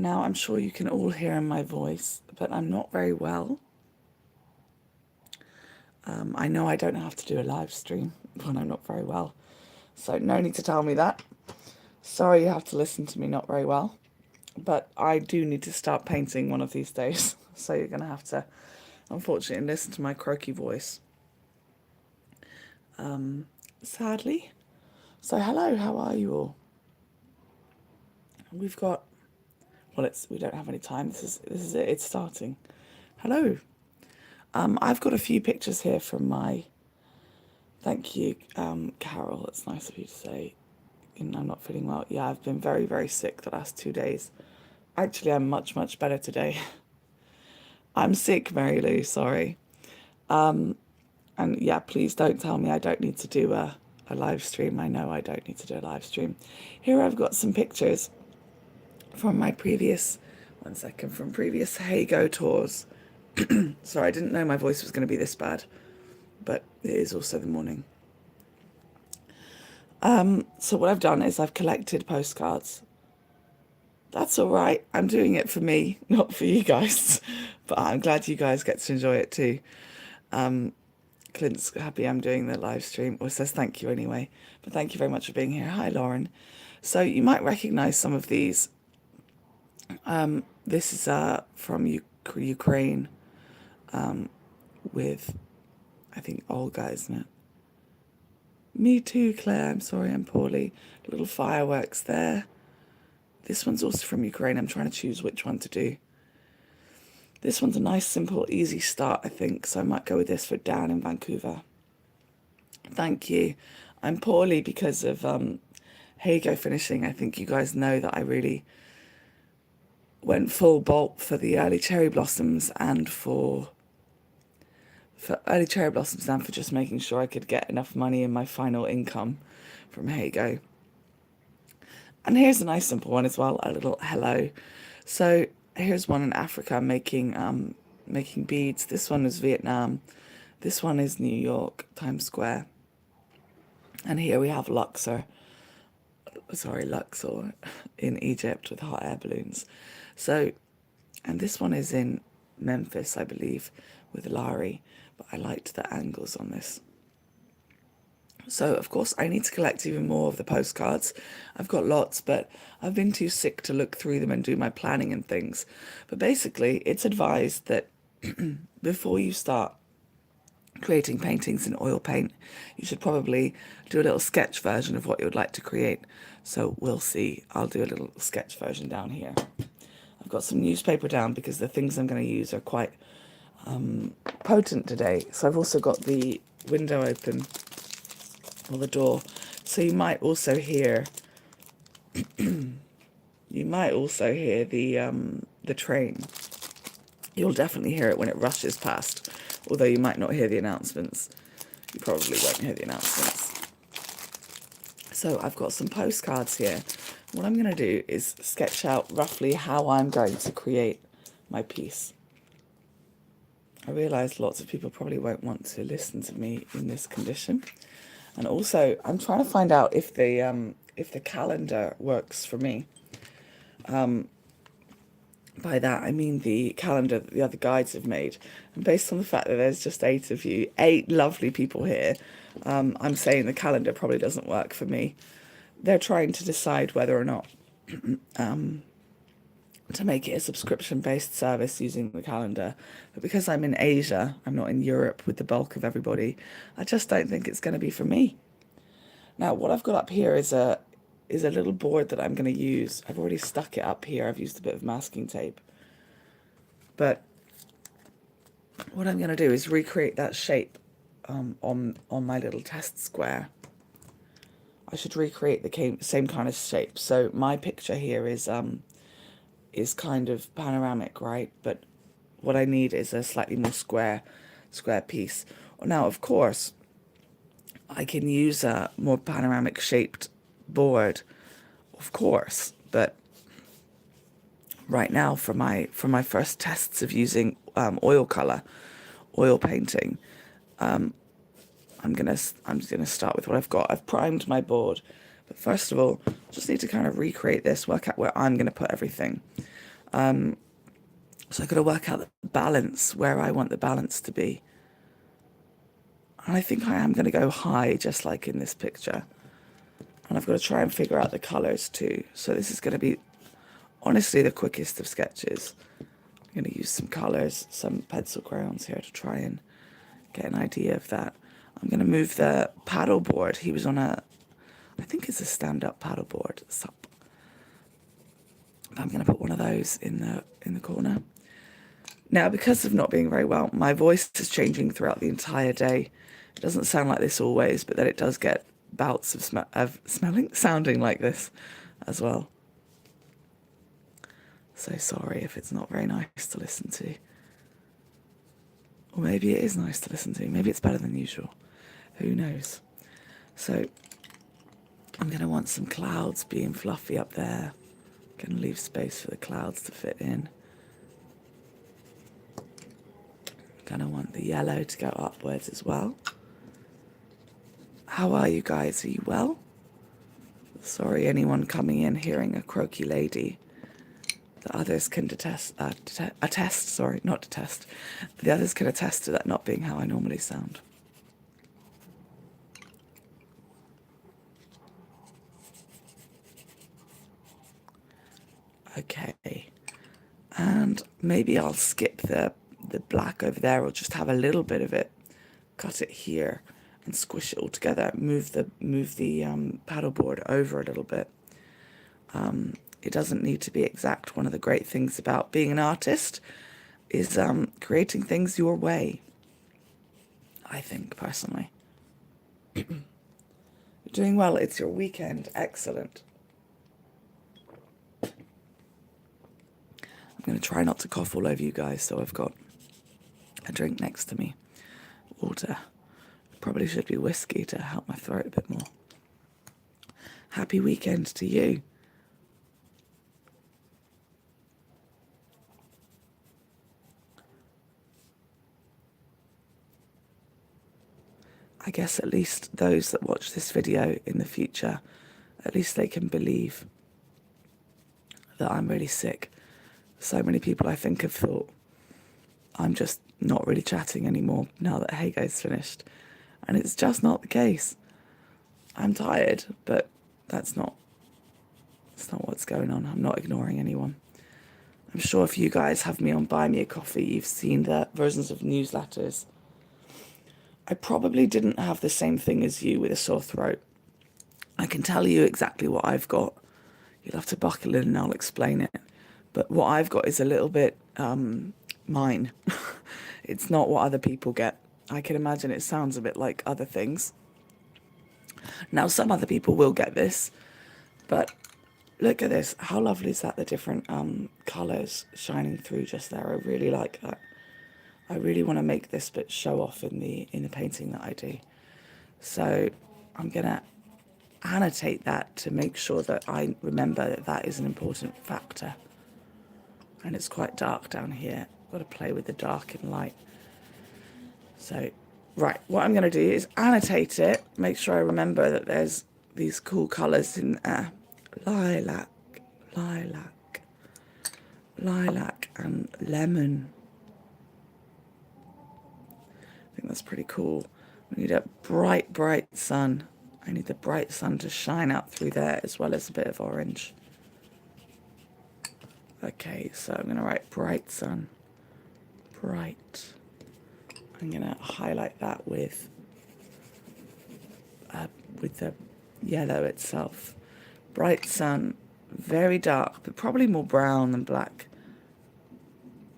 Now, I'm sure you can all hear in my voice, but I'm not very well. I know I don't have to do a live stream when I'm not very well, so no need to tell me that. Sorry you have to listen to me not very well, but I do need to start painting one of these days, so you're going to have to, unfortunately, listen to my croaky voice. Sadly. So hello, how are you all? We've got, well, we don't have any time. This is it. It's starting. Hello. I've got a few pictures here from my. Thank you, Carol. It's nice of you to say. I'm not feeling well. Yeah, I've been very, very sick the last 2 days. Actually, I'm much, much better today. I'm sick, Mary Lou. Sorry. And yeah, please don't tell me I don't need to do a live stream. I know I don't need to do a live stream. Here I've got some pictures from my previous, from previous Heygo tours. Sorry, I didn't know my voice was going to be this bad, but it is also the morning. So what I've done is I've collected postcards. That's all right. I'm doing it for me, not for you guys, but I'm glad you guys get to enjoy it too. Clint's happy I'm doing the live stream, or says thank you anyway, but thank you very much for being here. Hi, Lauren. So you might recognize some of these. This is from Ukraine, with, I think, Olga, isn't it? Me too, Claire. I'm sorry, I'm poorly. Little fireworks there. This one's also from Ukraine. I'm trying to choose which one to do. This one's a nice, simple, easy start, I think, so I might go with this for Dan in Vancouver. Thank you. I'm poorly because of Heygo finishing. I think you guys know that I really went full bolt for the early cherry blossoms and for early cherry blossoms and for just making sure I could get enough money in my final income from Heygo. And here's a nice simple one as well, a little hello. So here's one in Africa making beads. This one is Vietnam. This one is New York, Times Square. And here we have Luxor in Egypt with hot air balloons. So, and this one is in Memphis, I believe, with Larry. But I liked the angles on this. So, of course, I need to collect even more of the postcards. I've got lots, but I've been too sick to look through them and do my planning and things. But basically, it's advised that before you start creating paintings in oil paint, you should probably do a little sketch version of what you would like to create. So we'll see. I'll do a little sketch version down here. I've got some newspaper down because the things I'm going to use are quite potent today. So I've also got the window open, or the door, so you might also hear the train. You'll definitely hear it when it rushes past, although you might not hear the announcements. You probably won't hear the announcements. So I've got some postcards here. What I'm going to do is sketch out roughly how I'm going to create my piece. I realise lots of people probably won't want to listen to me in this condition. And also, I'm trying to find out if the calendar works for me. By that, I mean the calendar that the other guides have made. And based on the fact that there's just 8 of you, 8 lovely people here, I'm saying the calendar probably doesn't work for me. They're trying to decide whether or not to make it a subscription-based service using the calendar. But because I'm in Asia, I'm not in Europe with the bulk of everybody, I just don't think it's going to be for me. Now, what I've got up here is a little board that I'm going to use. I've already stuck it up here. I've used a bit of masking tape. But what I'm going to do is recreate that shape on my little test square. I should recreate the same kind of shape. So my picture here is kind of panoramic, right? But what I need is a slightly more square piece. Now, of course, I can use a more panoramic shaped board, of course, but right now for my first tests of using oil painting, I'm just gonna start with what I've got. I've primed my board, but first of all, just need to kind of recreate this, work out where I'm gonna put everything. So I've got to work out the balance, where I want the balance to be. And I think I am going to go high, just like in this picture. And I've got to try and figure out the colours too. So this is going to be, honestly, the quickest of sketches. I'm going to use some colours, some pencil crayons here to try and get an idea of that. I'm going to move the paddle board. He was on a, I think it's a stand-up paddle board. Sup. I'm going to put one of those in the corner. Now, because of not being very well, my voice is changing throughout the entire day. It doesn't sound like this always, but then it does get bouts of sounding like this as well. So sorry if it's not very nice to listen to. Or maybe it is nice to listen to. Maybe it's better than usual. Who knows? So I'm going to want some clouds being fluffy up there. Going to leave space for the clouds to fit in. Going to want the yellow to go upwards as well. How are you guys? Are you well? Sorry, anyone coming in hearing a croaky lady. The others can attest, sorry, not detest. The others can attest to that not being how I normally sound. Okay. And maybe I'll skip the black over there, or just have a little bit of it. Cut it here and squish it all together. Move the paddleboard over a little bit. It doesn't need to be exact. One of the great things about being an artist is creating things your way, I think, personally. You're doing well. It's your weekend. Excellent. I'm going to try not to cough all over you guys, so I've got a drink next to me. Water. Probably should be whiskey to help my throat a bit more. Happy weekend to you. I guess at least those that watch this video in the future, at least they can believe that I'm really sick. So many people, I think, have thought I'm just not really chatting anymore now that Heygo's finished. And it's just not the case. I'm tired, but that's not what's going on. I'm not ignoring anyone. I'm sure if you guys have me on Buy Me a Coffee, you've seen the versions of newsletters. I probably didn't have the same thing as you with a sore throat. I can tell you exactly what I've got. You'll have to buckle in and I'll explain it. But what I've got is a little bit mine. It's not what other people get. I can imagine it sounds a bit like other things. Now, some other people will get this, but look at this. How lovely is that? The different colours shining through just there. I really like that. I really want to make this bit show off in the painting that I do. So I'm going to annotate that to make sure that I remember that that is an important factor. And it's quite dark down here. I've got to play with the dark and light. So, right, what I'm going to do is annotate it, make sure I remember that there's these cool colours in there. Lilac, lilac, lilac and lemon. I think that's pretty cool. We need a bright, bright sun. I need the bright sun to shine out through there as well as a bit of orange. Okay, so I'm going to write bright sun. Bright. I'm going to highlight that with the yellow itself. Bright sun, very dark, but probably more brown than black.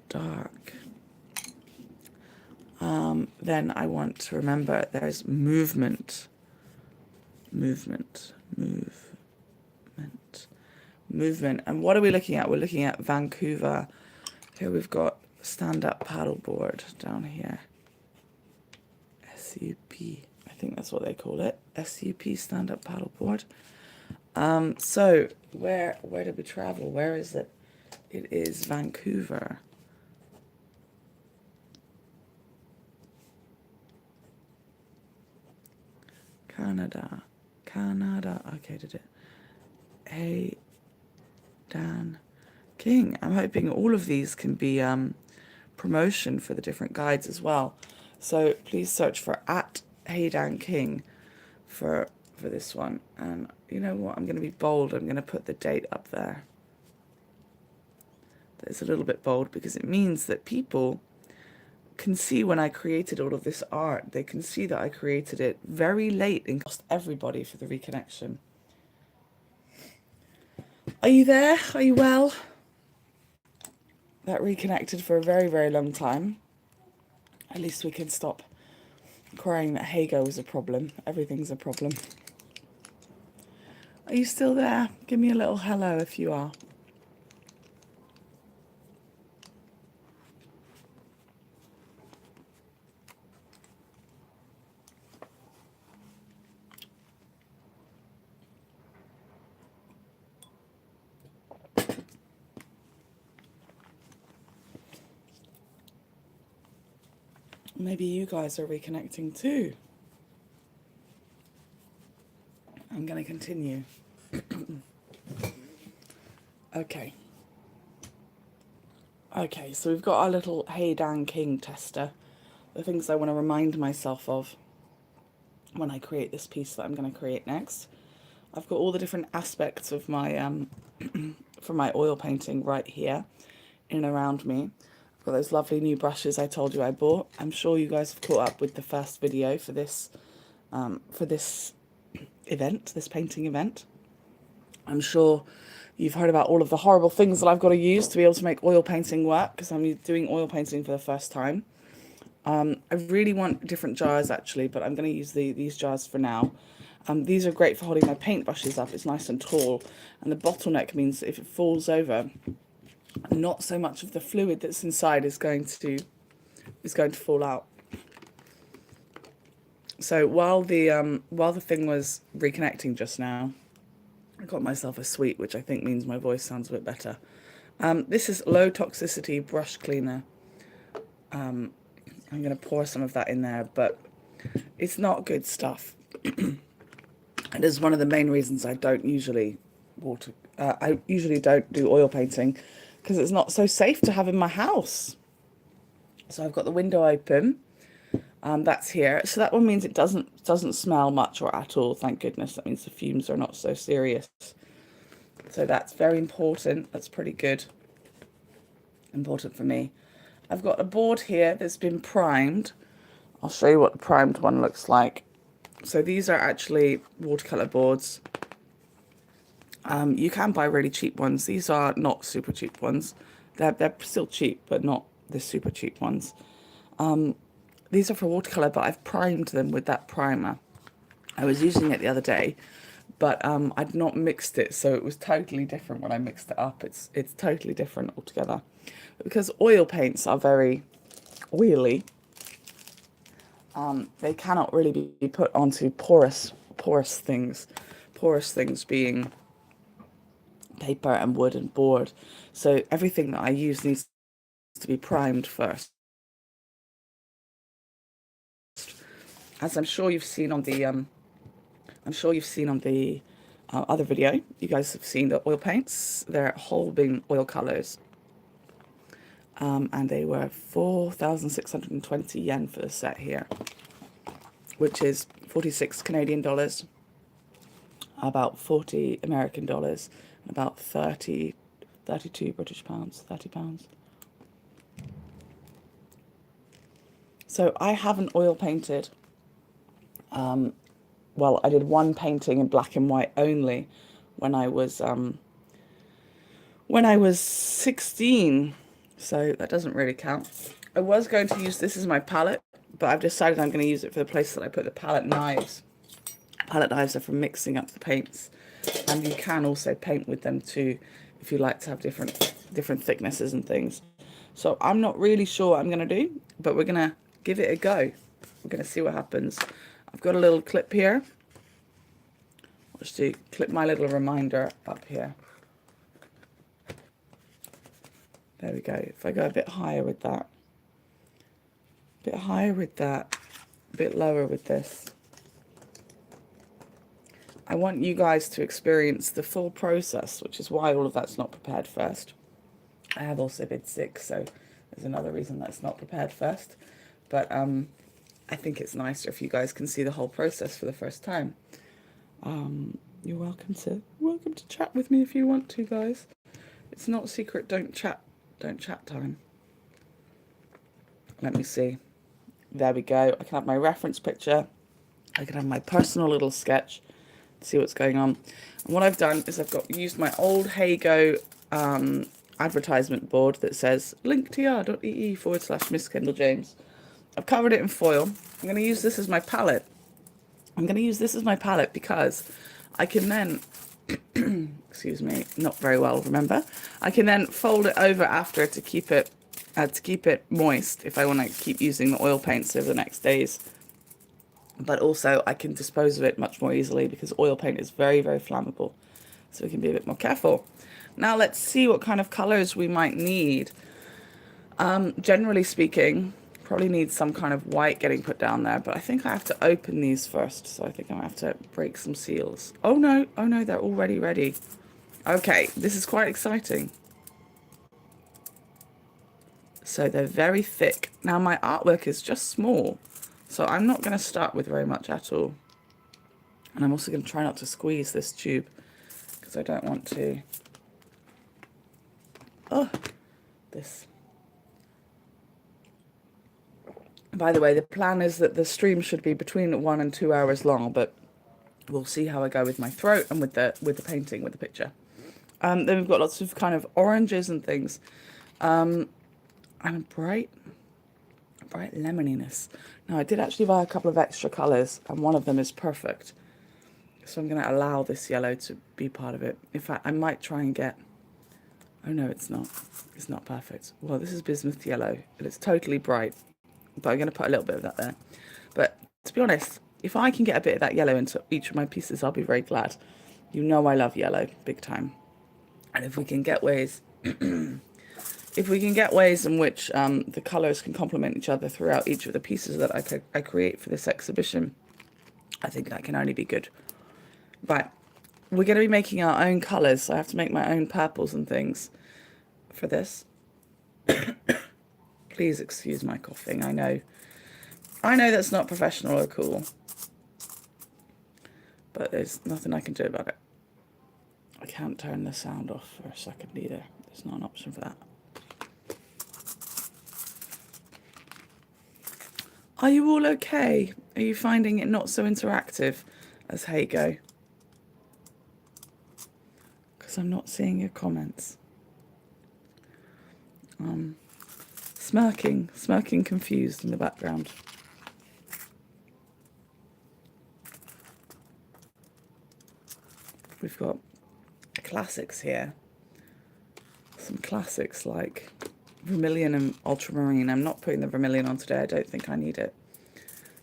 Dark. Then I want to remember there's movement. Movement. Movement. And what are we looking at? We're looking at Vancouver. Here we've got stand-up paddleboard down here. SUP. I think that's what they call it. SUP, stand-up paddleboard. So where did we travel? Where is it? It is Vancouver. Canada. Okay, did it? Hey, Dan. King. I'm hoping all of these can be promotion for the different guides as well. So please search for @HeydanKing for this one. And you know what? I'm going to be bold. I'm going to put the date up there. That's a little bit bold because it means that people can see when I created all of this art. They can see that I created it very late and cost everybody for the reconnection. Are you there? Are you well? That reconnected for a very, very long time. At least we can stop crying that Heygo is a problem. Everything's a problem. Are you still there? Give me a little hello if you are. Maybe you guys are reconnecting too. I'm going to continue. Okay. Okay, so we've got our little Heydan King tester. The things I want to remind myself of when I create this piece that I'm going to create next. I've got all the different aspects of my for my oil painting right here in and around me. I've got those lovely new brushes I told you I bought. I'm sure you guys have caught up with the first video for this event, this painting event. I'm sure you've heard about all of the horrible things that I've got to use to be able to make oil painting work, because I'm doing oil painting for the first time. I really want different jars actually, but I'm going to use these jars for now. These are great for holding my paintbrushes up. It's nice and tall, and the bottleneck means that if it falls over, not so much of the fluid that's inside is going to fall out. So while the thing was reconnecting just now, I got myself a sweet, which I think means my voice sounds a bit better. This is low toxicity brush cleaner. I'm going to pour some of that in there, but it's not good stuff. It is one of the main reasons I don't usually I usually don't do oil painting, because it's not so safe to have in my house. So I've got the window open. That's here. So that one means it doesn't smell much or at all. Thank goodness. That means the fumes are not so serious. So that's very important. That's pretty good. Important for me. I've got a board here that's been primed. I'll show you what the primed one looks like. So these are actually watercolor boards. You can buy really cheap ones. These are not super cheap ones. They're still cheap, but not the super cheap ones. These are for watercolor, but I've primed them with that primer. I was using it the other day, but I'd not mixed it, so it was totally different when I mixed it up. It's totally different altogether. Because oil paints are very oily, they cannot really be put onto porous things. Porous things being paper and wood and board. So everything that I use needs to be primed first. As I'm sure you've seen on the other video, you guys have seen the oil paints. They're whole bean oil colors. And they were 4,620 yen for the set here, which is 46 Canadian dollars, about 40 American dollars, and about 32 British pounds, 30 pounds. So I haven't oil painted. Well, I did one painting in black and white only when I was 16. So that doesn't really count. I was going to use this as my palette, but I've decided I'm going to use it for the place that I put the palette knives. Palette knives are for mixing up the paints, and you can also paint with them too if you like to have different thicknesses and things. So I'm not really sure what I'm going to do, but we're going to give it a go. We're going to see what happens. I've got a little clip here. I'll just clip my little reminder up here. There we go. If I go a bit higher with that, a bit lower with this. I want you guys to experience the full process, which is why all of that's not prepared first. I have also been sick, so there's another reason that's not prepared first. But I think it's nicer if you guys can see the whole process for the first time. You're welcome to chat with me if you want to, guys. It's not secret. Don't chat time. Let me see. There we go. I can have my reference picture. I can have my personal little sketch. See what's going on. And what I've done is I've used my old Heygo advertisement board that says linktr.ee/MissKendalJames. I've covered it in foil. I'm going to use this as my palette. Because I can then, excuse me, not very well, remember? I can then fold it over after to keep it moist if I want to keep using the oil paints over the next days. But also I can dispose of it much more easily because oil paint is very, very flammable. So we can be a bit more careful. Now let's see what kind of colors we might need. Generally speaking, probably need some kind of white getting put down there, but I think I have to open these first. So I think I have to break some seals. Oh no, they're already ready. Okay, this is quite exciting. So they're very thick. Now my artwork is just small, so I'm not going to start with very much at all. And I'm also going to try not to squeeze this tube because I don't want to... this. By the way, the plan is that the stream should be between 1 and 2 hours long, but we'll see how I go with my throat and with the painting, with the picture. Then we've got lots of kind of oranges and things. And a bright lemoniness. Now, I did actually buy a couple of extra colours, and one of them is perfect. So I'm going to allow this yellow to be part of it. In fact, I might try and get... Oh no, it's not. It's not perfect. Well, this is bismuth yellow, and it's totally bright. But I'm going to put a little bit of that there. But to be honest, if I can get a bit of that yellow into each of my pieces, I'll be very glad. You know I love yellow, big time. And if we can get ways... if we can get ways in which the colours can complement each other throughout each of the pieces that I create for this exhibition, I think that can only be good. But we're going to be making our own colours, so I have to make my own purples and things for this. Please excuse my coughing. I know that's not professional or cool, but there's nothing I can do about it. I can't turn the sound off for a second either. There's not an option for that. Are you all okay? Are you finding it not so interactive as Heygo? Because I'm not seeing your comments. Smirking confused in the background. We've got classics here. Some classics like vermilion and ultramarine. I'm not putting the vermilion on today. I don't think I need it.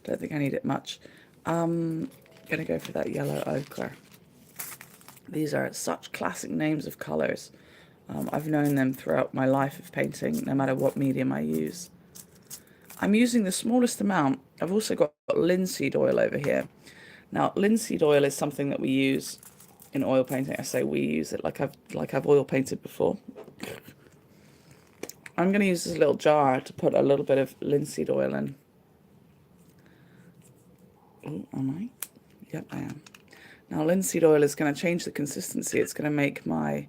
Don't think I need it much. Gonna go for that yellow ochre. These are such classic names of colours. I've known them throughout my life of painting, no matter what medium I use. I'm using the smallest amount. I've also got linseed oil over here. Now, linseed oil is something that we use in oil painting. I say we use it like I've oil painted before. I'm going to use this little jar to put a little bit of linseed oil in. Oh, am I? Yep, I am. Now, linseed oil is going to change the consistency. It's going to make my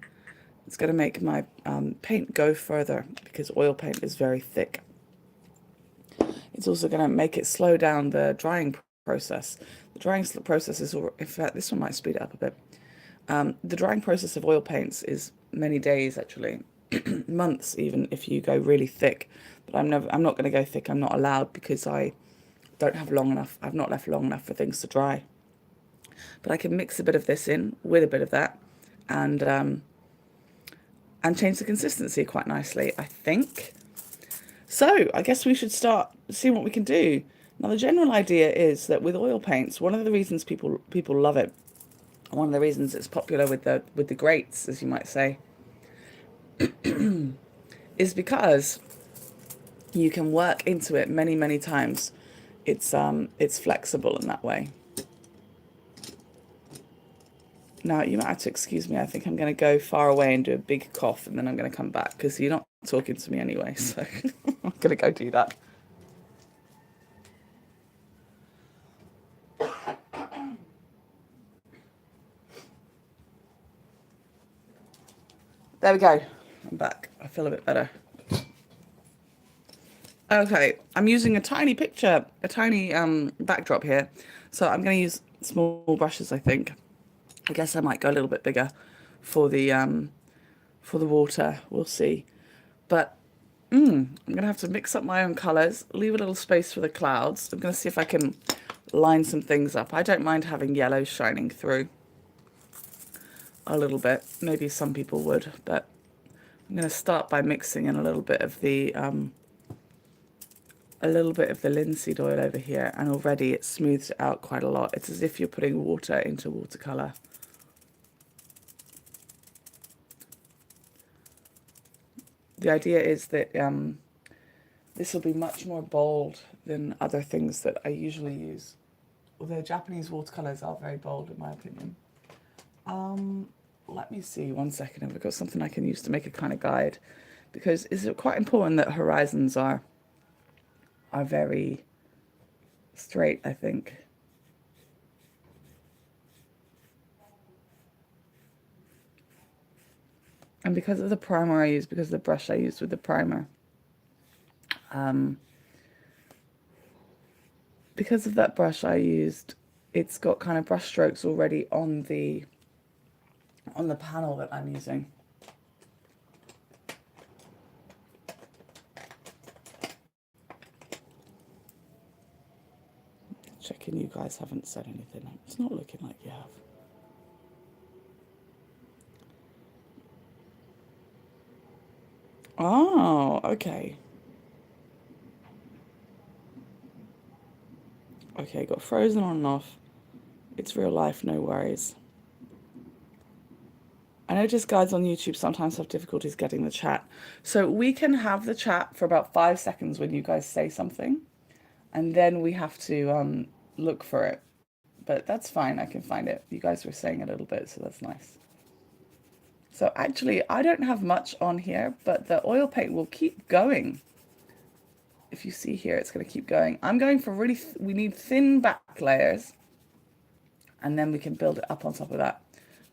paint go further because oil paint is very thick. It's also going to make it slow down the drying process. The drying process is, in fact, this one might speed it up a bit. The drying process of oil paints is many days, actually, months even if you go really thick. But I'm not going to go thick. I'm not allowed because I don't have long enough. I've not left long enough for things to dry. But I can mix a bit of this in with a bit of that, and change the consistency quite nicely, I think. So I guess we should start seeing what we can do. Now, the general idea is that with oil paints, one of the reasons people love it, one of the reasons it's popular with the greats, as you might say, is because you can work into it many, many times. It's flexible in that way. Now, you might have to excuse me. I think I'm going to go far away and do a big cough, and then I'm going to come back because you're not talking to me anyway. So I'm going to go do that. There we go. I'm back. I feel a bit better. Okay, I'm using a tiny picture, a tiny backdrop here. So I'm going to use small brushes, I think. I guess I might go a little bit bigger for the water. We'll see. But I'm going to have to mix up my own colours, leave a little space for the clouds. I'm going to see if I can line some things up. I don't mind having yellow shining through a little bit. Maybe some people would, but I'm going to start by mixing in a little bit of the linseed oil over here, and already it smooths it out quite a lot. It's as if you're putting water into watercolour. The idea is that this will be much more bold than other things that I usually use. Although Japanese watercolours are very bold in my opinion. Let me see, one second. Have I got something I can use to make a kind of guide? Because it's quite important that horizons are very straight, I think. And because of the primer I use, because of the brush I used with the primer, because of that brush I used, it's got kind of brush strokes already on the panel that I'm using. Checking you guys haven't said anything. It's not looking like you have. Oh, okay. Okay, got frozen on and off. It's real life, no worries. I notice guides on YouTube sometimes have difficulties getting the chat. So we can have the chat for about 5 seconds when you guys say something, and then we have to look for it. But that's fine, I can find it. You guys were saying a little bit, so that's nice. So actually, I don't have much on here, but the oil paint will keep going. If you see here, it's going to keep going. I'm going for we need thin back layers, and then we can build it up on top of that.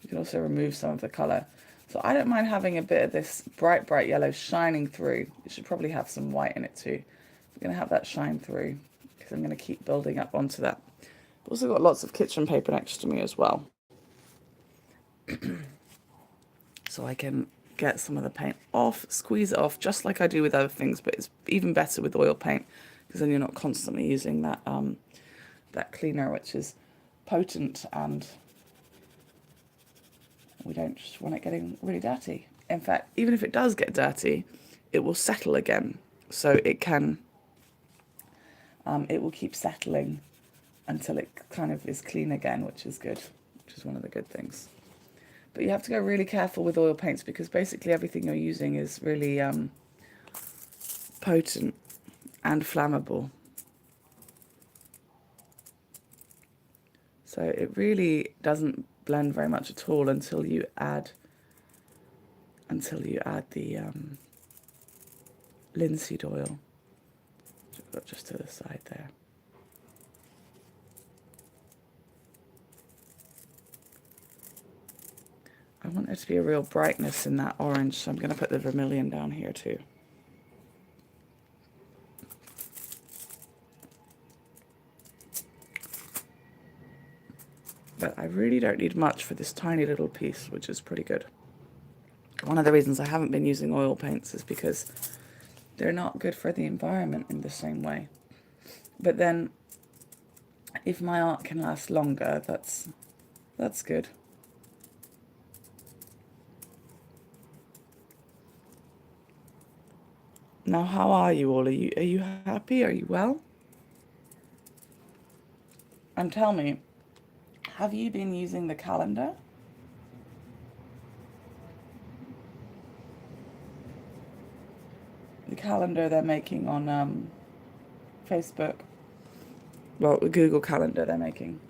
We can also remove some of the color. So I don't mind having a bit of this bright, bright yellow shining through. It should probably have some white in it too. We're going to have that shine through because I'm going to keep building up onto that. I've also got lots of kitchen paper next to me as well. So I can get some of the paint off, squeeze it off, just like I do with other things, but it's even better with oil paint because then you're not constantly using that that cleaner, which is potent, and we don't just want it getting really dirty. In fact, even if it does get dirty, it will settle again. So it can, it will keep settling until it kind of is clean again, which is good, which is one of the good things. But you have to go really careful with oil paints because basically everything you're using is really potent and flammable. So it really doesn't blend very much at all until you add the linseed oil, which I've got just to the side there. I want there to be a real brightness in that orange, so I'm going to put the vermilion down here too. But I really don't need much for this tiny little piece, which is pretty good. One of the reasons I haven't been using oil paints is because they're not good for the environment in the same way. But then, if my art can last longer, that's good. Now, how are you all? Are you happy? Are you well? And tell me, have you been using the calendar? The calendar they're making on Facebook. Well, the Google Calendar they're making.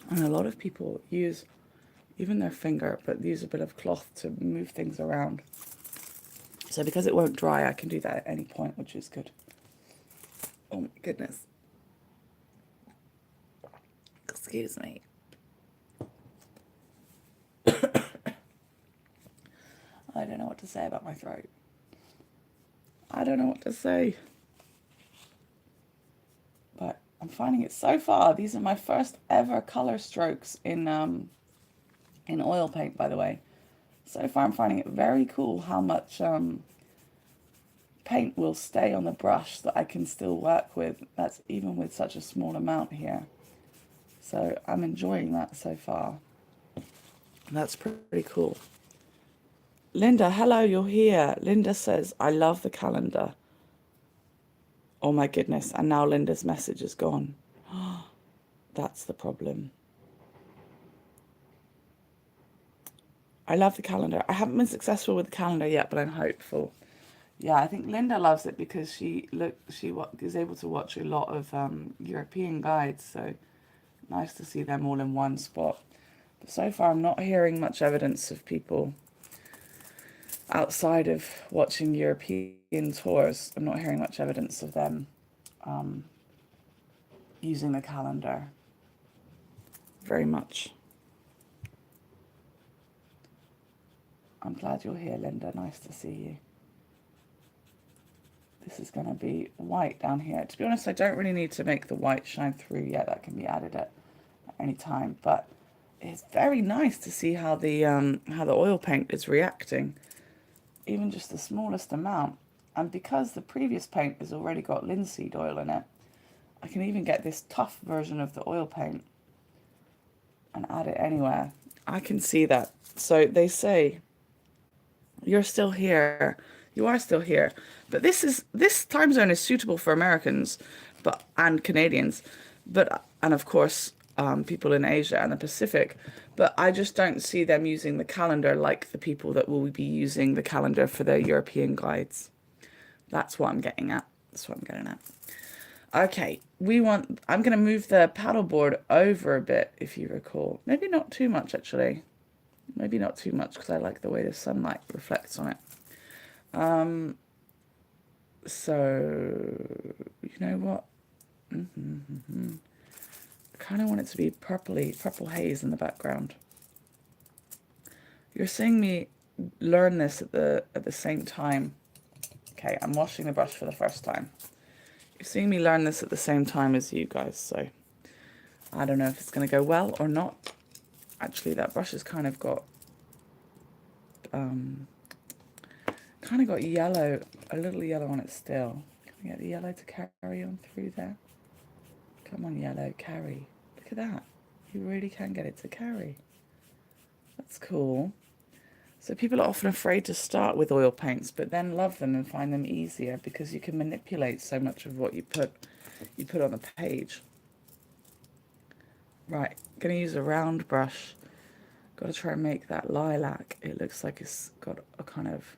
And a lot of people use even their finger, but use a bit of cloth to move things around. So because it won't dry, I can do that at any point, which is good. Oh my goodness. Excuse me. I don't know what to say about my throat. I don't know what to say. But I'm finding it so far. These are my first ever color strokes in oil paint, by the way. So far I'm finding it very cool how much paint will stay on the brush that I can still work with. That's even with such a small amount here. So I'm enjoying that so far. That's pretty cool. Linda, hello, you're here. Linda says, I love the calendar. Oh my goodness. And now Linda's message is gone. That's the problem. I love the calendar. I haven't been successful with the calendar yet, but I'm hopeful. Yeah, I think Linda loves it because she is able to watch a lot of European guides. So nice to see them all in one spot. But so far, I'm not hearing much evidence of people outside of watching European tours. I'm not hearing much evidence of them using the calendar very much. I'm glad you're here, Linda. Nice to see you. This is going to be white down here. To be honest, I don't really need to make the white shine through yet. That can be added at any time. But it's very nice to see how the oil paint is reacting, even just the smallest amount. And because the previous paint has already got linseed oil in it, I can even get this tough version of the oil paint and add it anywhere. I can see that. So they say, you're still here. You are still here. But this time zone is suitable for Americans and Canadians, and of course people in Asia and the Pacific. But I just don't see them using the calendar like the people that will be using the calendar for their European guides. That's what I'm getting at. Okay, I'm going to move the paddleboard over a bit, if you recall. Maybe not too much, actually. Maybe not too much, because I like the way the sunlight reflects on it. So, you know what? I kind of want it to be purple haze in the background. You're seeing me learn this at the same time. Okay, I'm washing the brush for the first time. You're seeing me learn this at the same time as you guys, so I don't know if it's going to go well or not. Actually, that brush has kind of got yellow, a little yellow on it still. Can we get the yellow to carry on through there? Come on, yellow, carry. Look at that. You really can get it to carry. That's cool. So people are often afraid to start with oil paints, but then love them and find them easier because you can manipulate so much of what you put on the page. Right, gonna use a round brush. Got to try and make that lilac. It looks like it's got a kind of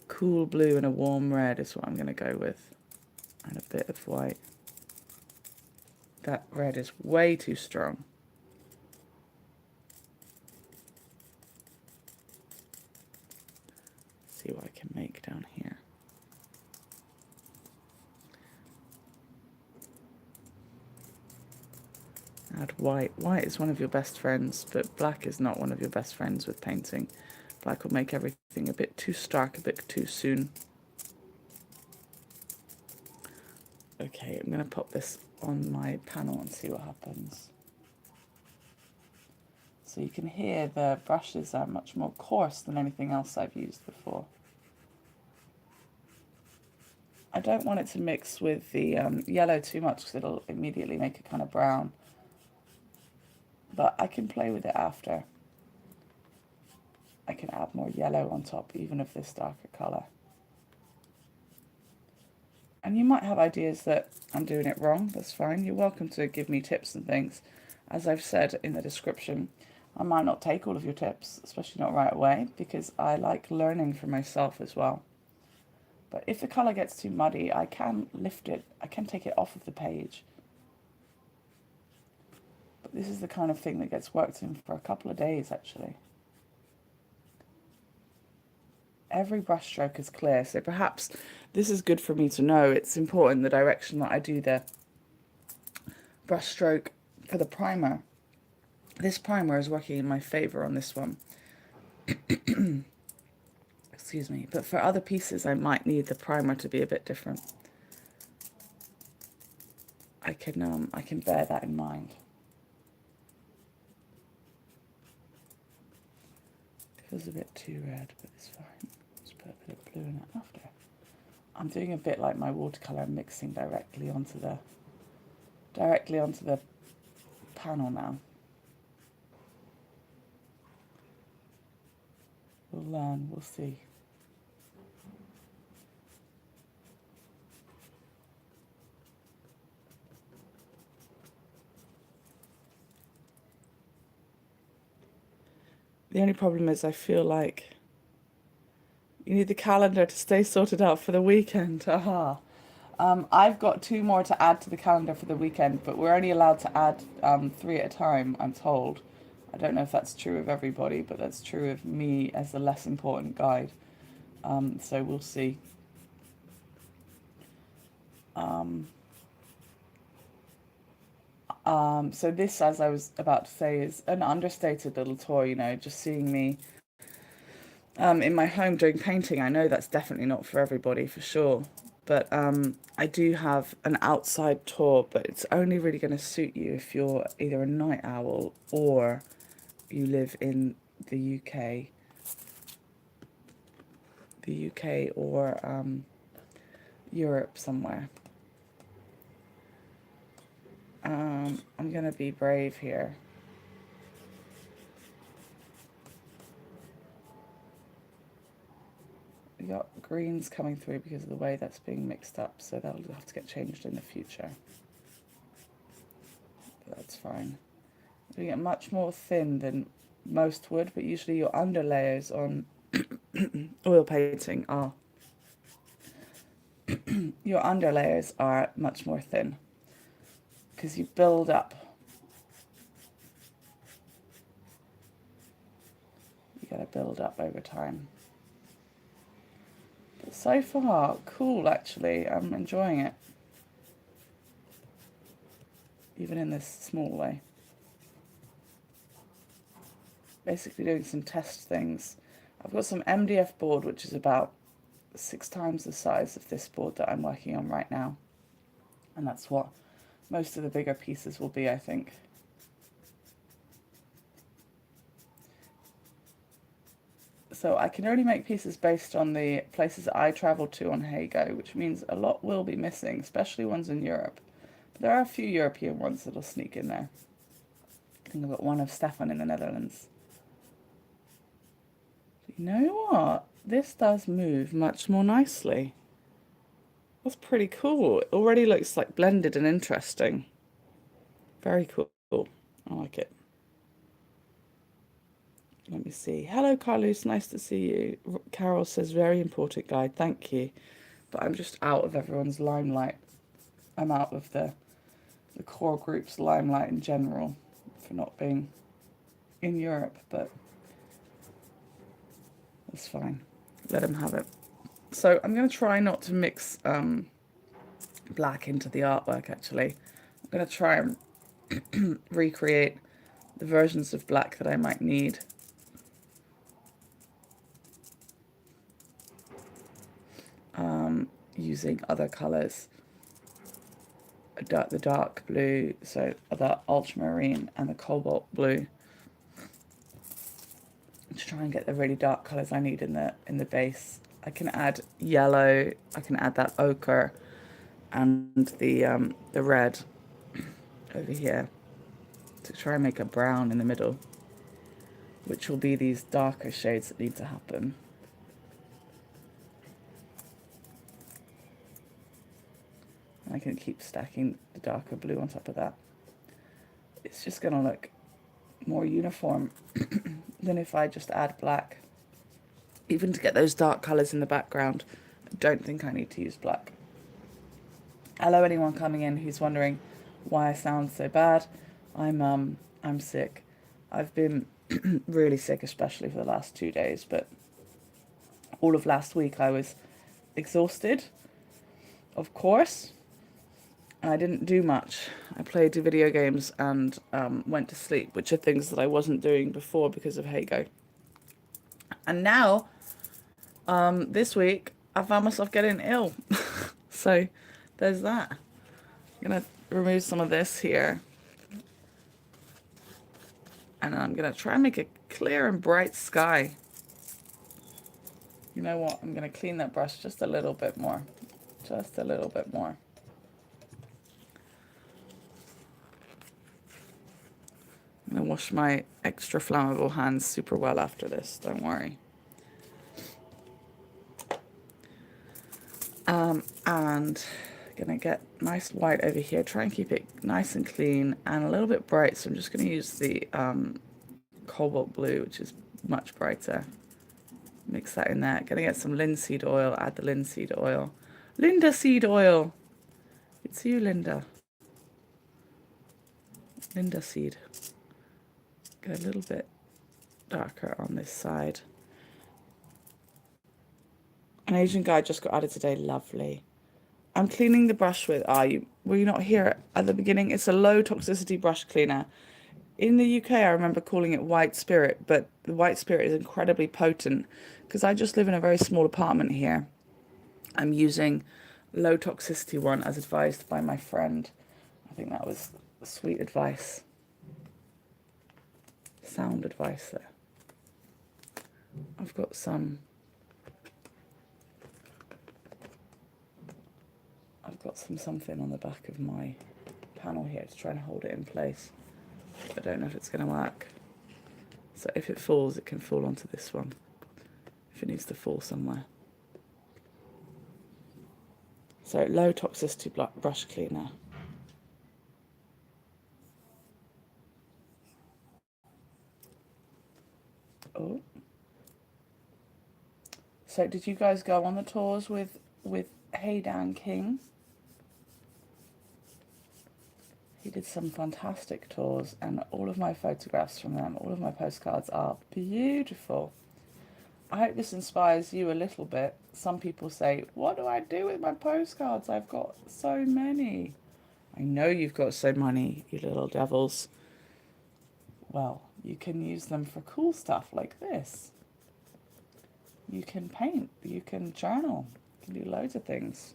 cool blue and a warm red is what I'm going to go with. And a bit of white. That red is way too strong. Let's see what I can make down here. Add white. White is one of your best friends, but black is not one of your best friends with painting. Black will make everything a bit too stark, a bit too soon. Okay, I'm going to pop this on my panel and see what happens. So you can hear the brushes are much more coarse than anything else I've used before. I don't want it to mix with the yellow too much because it'll immediately make it kind of brown. But I can play with it after. I can add more yellow on top, even of this darker colour. And you might have ideas that I'm doing it wrong. That's fine. You're welcome to give me tips and things. As I've said in the description, I might not take all of your tips, especially not right away, because I like learning for myself as well. But if the colour gets too muddy, I can lift it. I can take it off of the page. This is the kind of thing that gets worked in for a couple of days, actually. Every brush stroke is clear, so perhaps this is good for me to know. It's important the direction that I do the brush stroke for the primer. This primer is working in my favour on this one. Excuse me. But for other pieces, I might need the primer to be a bit different. I can bear that in mind. It feels a bit too red, but it's fine. Just put a bit of blue in it after. I'm doing a bit like my watercolour, mixing directly onto the panel now. We'll learn, we'll see. The only problem is I feel like you need the calendar to stay sorted out for the weekend. Aha. I've got 2 more to add to the calendar for the weekend, but we're only allowed to add 3 at a time, I'm told. I don't know if that's true of everybody, but that's true of me as the less important guide. So we'll see. So this, as I was about to say, is an understated little toy, you know, just seeing me in my home doing painting. I know that's definitely not for everybody, for sure. But I do have an outside tour, but it's only really going to suit you if you're either a night owl or you live in the UK. The UK or Europe somewhere. I'm going to be brave here. We got greens coming through because of the way that's being mixed up, so that'll have to get changed in the future. But that's fine. We get much more thin than most would, but usually your underlayers on oil painting are your underlayers are much more thin because you build up. You gotta build up over time. But so far, cool actually. I'm enjoying it. Even in this small way. Basically doing some test things. I've got some MDF board, which is about 6 times the size of this board that I'm working on right now. And that's what most of the bigger pieces will be, I think. So I can only make pieces based on the places that I travel to on Heygo, which means a lot will be missing, especially ones in Europe. But there are a few European ones that'll sneak in there. I think I've got one of Stefan in the Netherlands. You know what? This does move much more nicely. That's pretty cool. It already looks like blended and interesting. Very cool. I like it. Let me see. Hello, Carlos. Nice to see you. Carol says, very important guide. Thank you. But I'm just out of everyone's limelight. I'm out of the core group's limelight in general for not being in Europe, but that's fine. Let him have it. So I'm going to try not to mix black into the artwork, actually. I'm going to try and recreate the versions of black that I might need. Using other colours. The dark blue, so the ultramarine and the cobalt blue. To try and get the really dark colours I need in the base. I can add yellow, I can add that ochre and the red over here to try and make a brown in the middle, which will be these darker shades that need to happen. And I can keep stacking the darker blue on top of that. It's just going to look more uniform than if I just add black. Even to get those dark colours in the background, I don't think I need to use black. Hello, anyone coming in who's wondering why I sound so bad. I'm sick. I've been really sick, especially for the last 2 days, but all of last week I was exhausted, of course, and I didn't do much. I played video games and went to sleep, which are things that I wasn't doing before because of Heygo. And now, this week, I found myself getting ill. So there's that. I'm going to remove some of this here. And I'm going to try and make a clear and bright sky. You know what? I'm going to clean that brush just a little bit more. Just a little bit more. I'm going to wash my extra flammable hands super well after this. Don't worry. And gonna get nice white over here. Try and keep it nice and clean and a little bit bright. So I'm just gonna use the cobalt blue, which is much brighter. Mix that in there. Gonna get some linseed oil. Add the linseed oil. Linda seed oil. It's you, Linda. Linda seed. Get a little bit darker on this side. An Asian guy just got added today. Lovely. I'm cleaning the brush with, were you not here at the beginning? It's a low toxicity brush cleaner. In the UK, I remember calling it White Spirit, but the White Spirit is incredibly potent because I just live in a very small apartment here. I'm using low toxicity one as advised by my friend. I think that was sweet advice. Sound advice there. I've got some something on the back of my panel here to try and hold it in place. I don't know if it's going to work. So if it falls, it can fall onto this one. If it needs to fall somewhere. So low toxicity brush cleaner. Oh. So did you guys go on the tours with Heydan King? He did some fantastic tours, and all of my photographs from them, all of my postcards are beautiful. I hope this inspires you a little bit. Some people say, what do I do with my postcards? I've got so many. I know you've got so many, you little devils. Well, you can use them for cool stuff like this. You can paint, you can journal, you can do loads of things.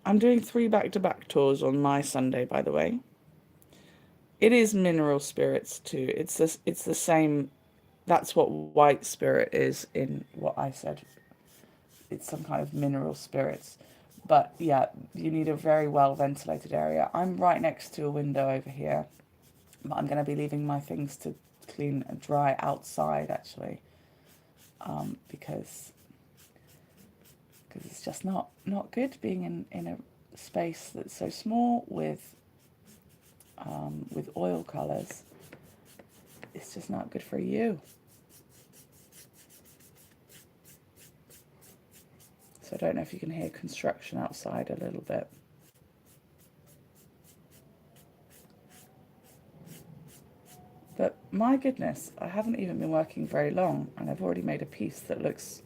I'm doing 3 back-to-back tours on my Sunday, by the way. It is mineral spirits too. It's the same. That's what white spirit is in what I said. It's some kind of mineral spirits. But yeah, you need a very well ventilated area. I'm right next to a window over here. But I'm going to be leaving my things to clean and dry outside actually. Because it's just not good being in a space that's so small with oil colours. It's just not good for you. So I don't know if you can hear construction outside a little bit. But my goodness, I haven't even been working very long and I've already made a piece that looks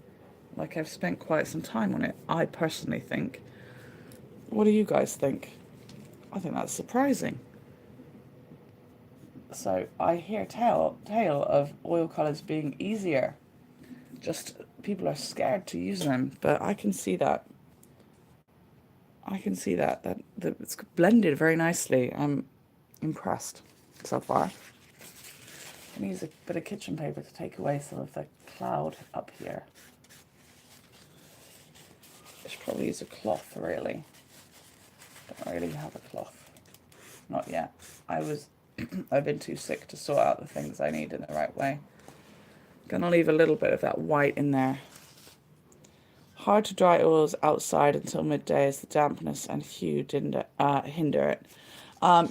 like I've spent quite some time on it, I personally think. What do you guys think? I think that's surprising. So I hear tale of oil colours being easier. Just people are scared to use them, but I can see that. I can see that it's blended very nicely. I'm impressed so far. I use a bit of kitchen paper to take away some of the cloud up here. I should probably use a cloth, really. Don't really have a cloth. Not yet. I've been too sick to sort out the things I need in the right way. Gonna leave a little bit of that white in there. Hard to dry oils outside until midday as the dampness and hue hinder it.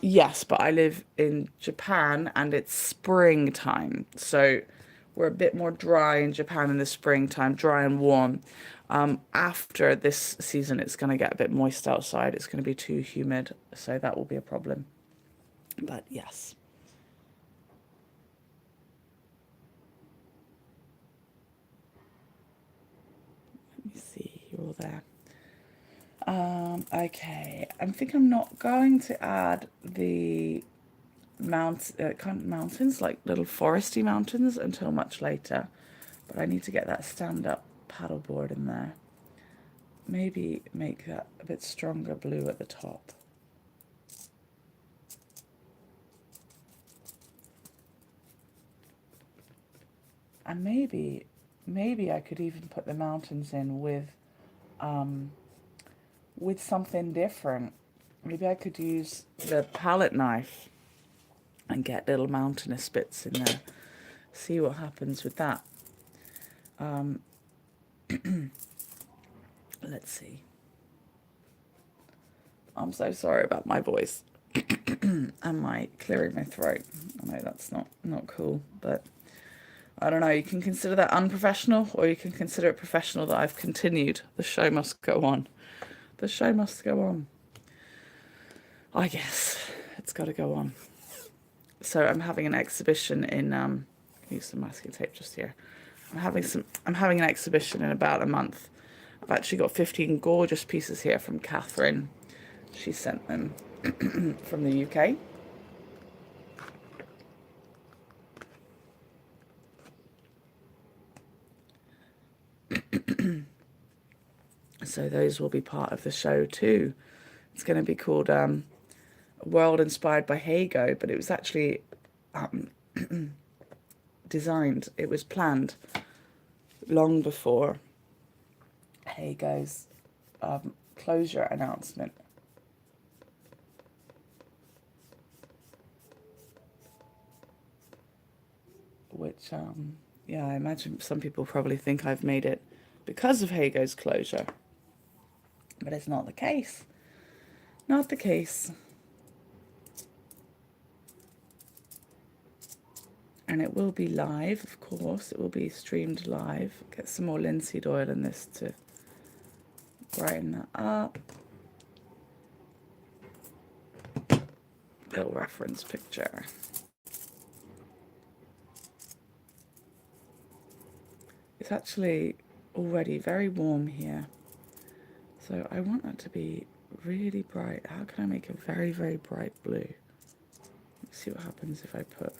Yes, but I live in Japan and it's springtime. So we're a bit more dry in Japan in the springtime, dry and warm. After this season, it's going to get a bit moist outside. It's going to be too humid, so that will be a problem. But yes. Let me see, you're all there. Okay, I think I'm not going to add the kind of mountains, like little foresty mountains, until much later. But I need to get that stand-up paddleboard in there. Maybe make that a bit stronger blue at the top. And maybe I could even put the mountains in with something different. Maybe I could use the palette knife and get little mountainous bits in there. See what happens with that. Let's see. I'm so sorry about my voice and my clearing my throat. I know that's not cool, but I don't know. You can consider that unprofessional, or you can consider it professional that I've continued. The show must go on. The show must go on. I guess it's got to go on. So I'm having an exhibition in use some masking tape just here. I'm having an exhibition in about a month. I've actually got 15 gorgeous pieces here from Catherine. She sent them from the UK. So those will be part of the show too. It's going to be called World Inspired by Heygo, but it was actually designed, it was planned long before Heygo's closure announcement. Which, yeah, I imagine some people probably think I've made it because of Heygo's closure. But it's not the case. Not the case. And it will be live, of course. It will be streamed live. Get some more linseed oil in this to brighten that up. Little reference picture. It's actually already very warm here. So I want that to be really bright. How can I make a very, very bright blue? Let's see what happens if I put...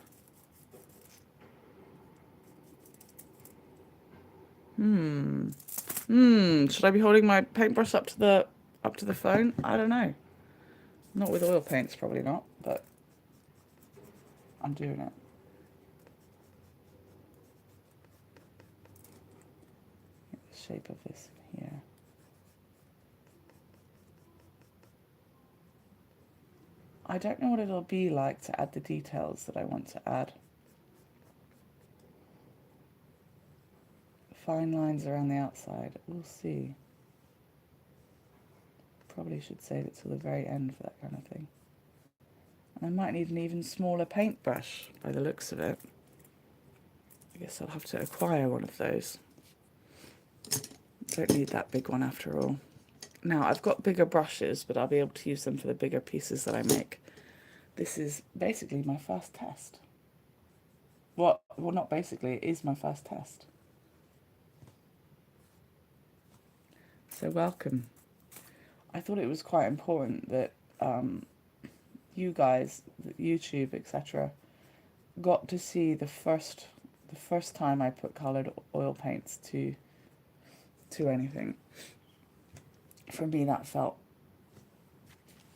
Should I be holding my paintbrush up to the phone? I don't know. Not with oil paints, probably not, but I'm doing it. Get the shape of this here. I don't know what it'll be like to add the details that I want to add. Fine lines around the outside. We'll see. Probably should save it till the very end for that kind of thing. And I might need an even smaller paintbrush by the looks of it. I guess I'll have to acquire one of those. Don't need that big one after all. Now, I've got bigger brushes, but I'll be able to use them for the bigger pieces that I make. This is basically my first test. Well, not basically, it is my first test. So welcome. I thought it was quite important that you guys, YouTube, etc., got to see the first time I put coloured oil paints to anything. For me, that felt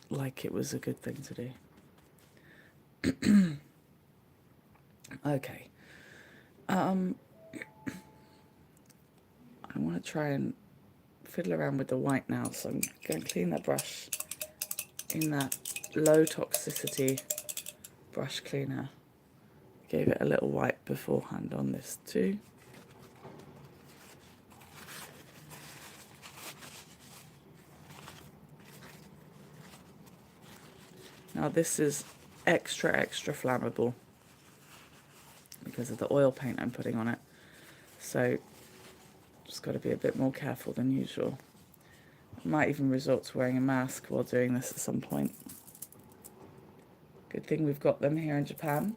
like it was a good thing to do. Okay. I want to try and fiddle around with the white now, so I'm going to clean that brush in that low toxicity brush cleaner. Gave it a little wipe beforehand on this too. Now this is extra flammable because of the oil paint I'm putting on it, so just got to be a bit more careful than usual. I might even resort to wearing a mask while doing this at some point, Good thing we've got them here in Japan.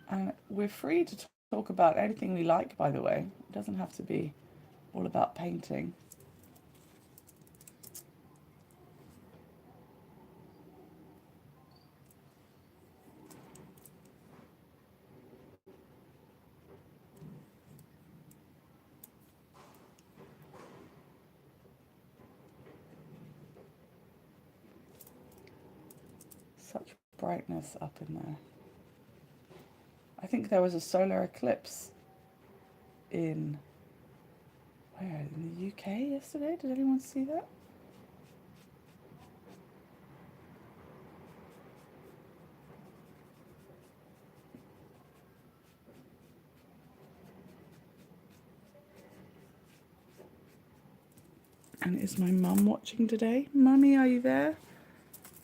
And we're free to talk about anything we like, by the way. It doesn't have to be all about painting. Such brightness up in there. I think there was a solar eclipse in the UK yesterday. Did anyone see that? And is my mum watching today? Mummy, are you there?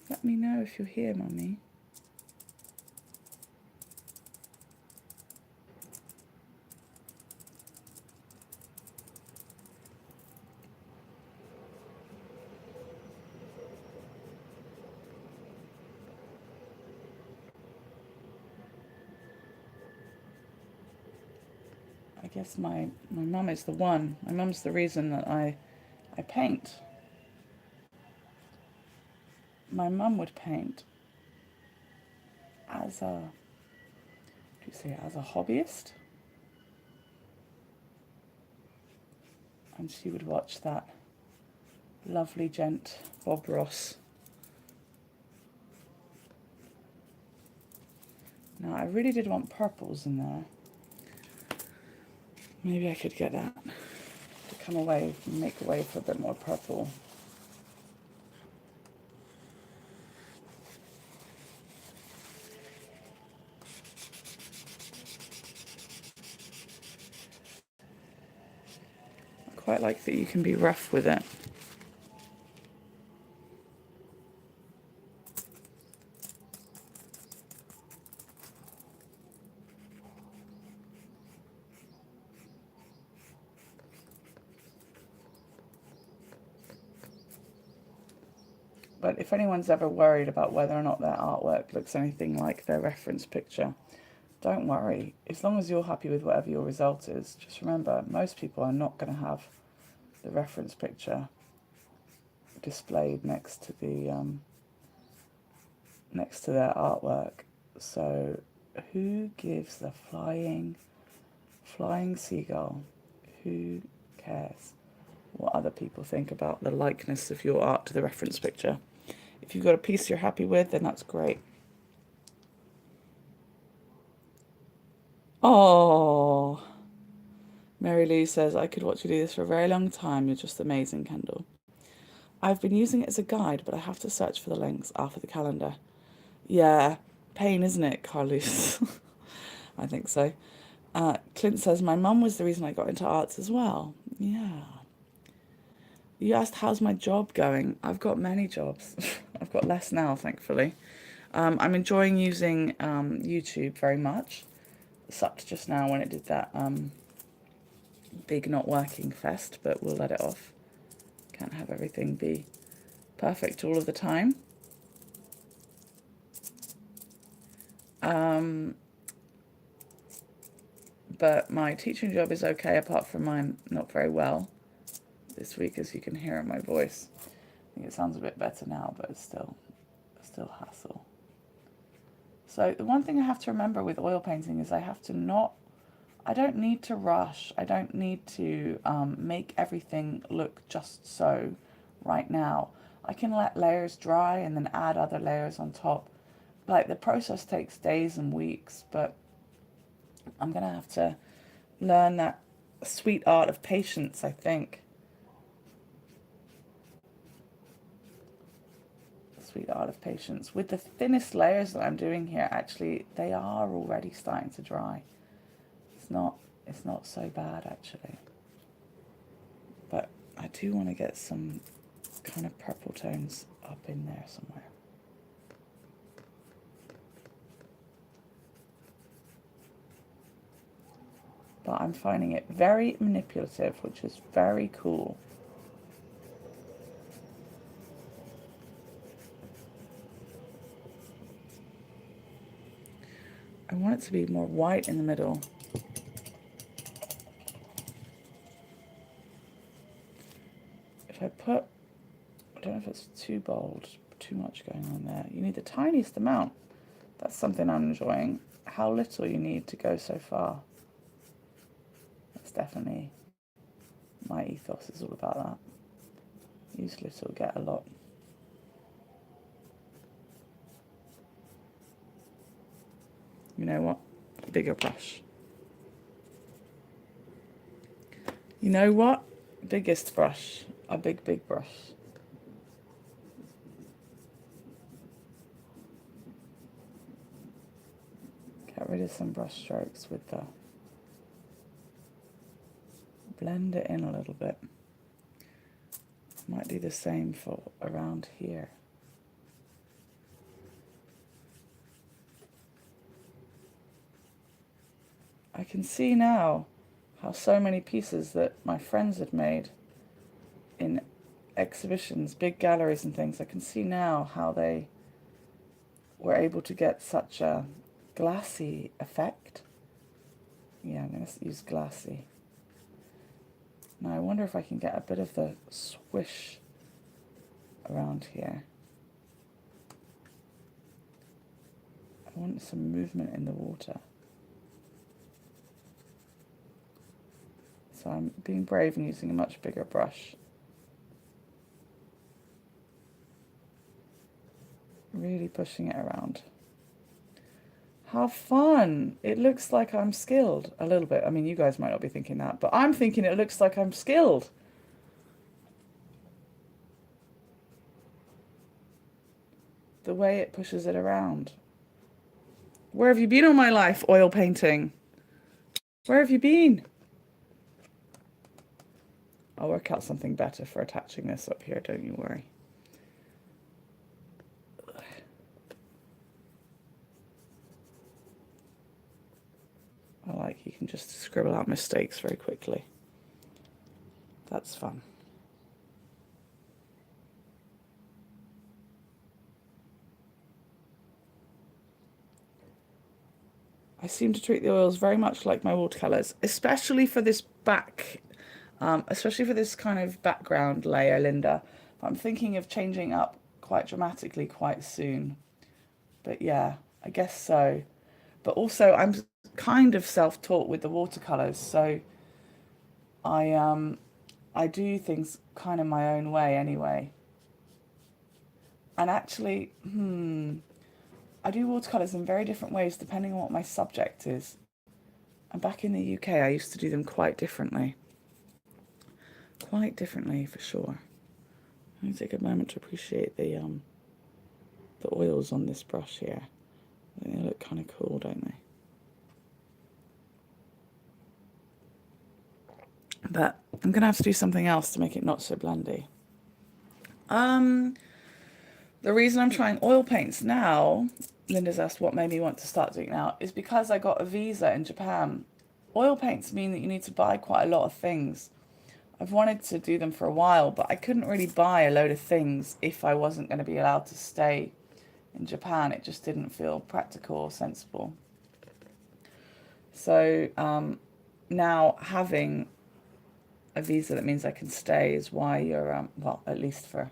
Let me know if you're here, Mummy. I guess my mum is the one. My mum's the reason that I paint. My mum would paint as a, as a hobbyist. And she would watch that lovely gent, Bob Ross. Now, I really did want purples in there. Maybe I could get that to come away, make way for a bit more purple. I quite like that you can be rough with it. But if anyone's ever worried about whether or not their artwork looks anything like their reference picture, don't worry. As long as you're happy with whatever your result is, just remember, most people are not going to have the reference picture displayed next to their artwork. So who gives the flying seagull? Who cares what other people think about the likeness of your art to the reference picture? If you've got a piece you're happy with, then that's great. Oh, Mary Lee says, I could watch you do this for a very long time. You're just amazing, Kendall. I've been using it as a guide, but I have to search for the links after the calendar. Yeah, pain, isn't it, Carlos? I think so. Clint says, my mum was the reason I got into arts as well. Yeah. You asked, how's my job going? I've got many jobs. I've got less now, thankfully. I'm enjoying using YouTube very much. Sucked just now when it did that big not working fest, but we'll let it off. Can't have everything be perfect all of the time. But my teaching job is okay, apart from mine not very well this week, as you can hear in my voice. I think it sounds a bit better now, but it's still hassle. So the one thing I have to remember with oil painting is I don't need to rush. I don't need to make everything look just so right now. I can let layers dry and then add other layers on top. Like, the process takes days and weeks, but I'm going to have to learn that sweet art of patience, I think. Sweet art of patience. With the thinnest layers that I'm doing here, actually, they are already starting to dry. It's not so bad, actually. But I do want to get some kind of purple tones up in there somewhere. But I'm finding it very manipulative, which is very cool. I want it to be more white in the middle. If I put, I don't know if it's too bold, too much going on there. You need the tiniest amount. That's something I'm enjoying. How little you need to go so far. That's definitely my ethos, is all about that. Use little, get a lot. You know what? Bigger brush. You know what? Biggest brush. A big brush. Get rid of some brush strokes with the... Blend it in a little bit. Might do the same for around here. I can see now how so many pieces that my friends had made in exhibitions, big galleries and things, I can see now how they were able to get such a glassy effect. Yeah, I'm going to use glassy. Now I wonder if I can get a bit of the swish around here. I want some movement in the water. So I'm being brave and using a much bigger brush. Really pushing it around. How fun! It looks like I'm skilled a little bit. I mean, you guys might not be thinking that, but I'm thinking it looks like I'm skilled. The way it pushes it around. Where have you been all my life, oil painting? Where have you been? I'll work out something better for attaching this up here, don't you worry. I like you can just scribble out mistakes very quickly. That's fun. I seem to treat the oils very much like my watercolors, especially for this back, especially for this kind of background layer, Linda. I'm thinking of changing up quite dramatically quite soon. But yeah, I guess so. But also I'm kind of self-taught with the watercolors, so I do things kind of my own way anyway. And actually, I do watercolors in very different ways depending on what my subject is. And back in the UK, I used to do them quite differently. Quite differently, for sure. Let me take a moment to appreciate the oils on this brush here. I think they look kind of cool, don't they? But I'm going to have to do something else to make it not so blendy. The reason I'm trying oil paints now, Linda's asked what made me want to start doing it now, is because I got a visa in Japan. Oil paints mean that you need to buy quite a lot of things. I've wanted to do them for a while, but I couldn't really buy a load of things if I wasn't going to be allowed to stay in Japan. It just didn't feel practical or sensible. So now having a visa that means I can stay is why you're, well, at least for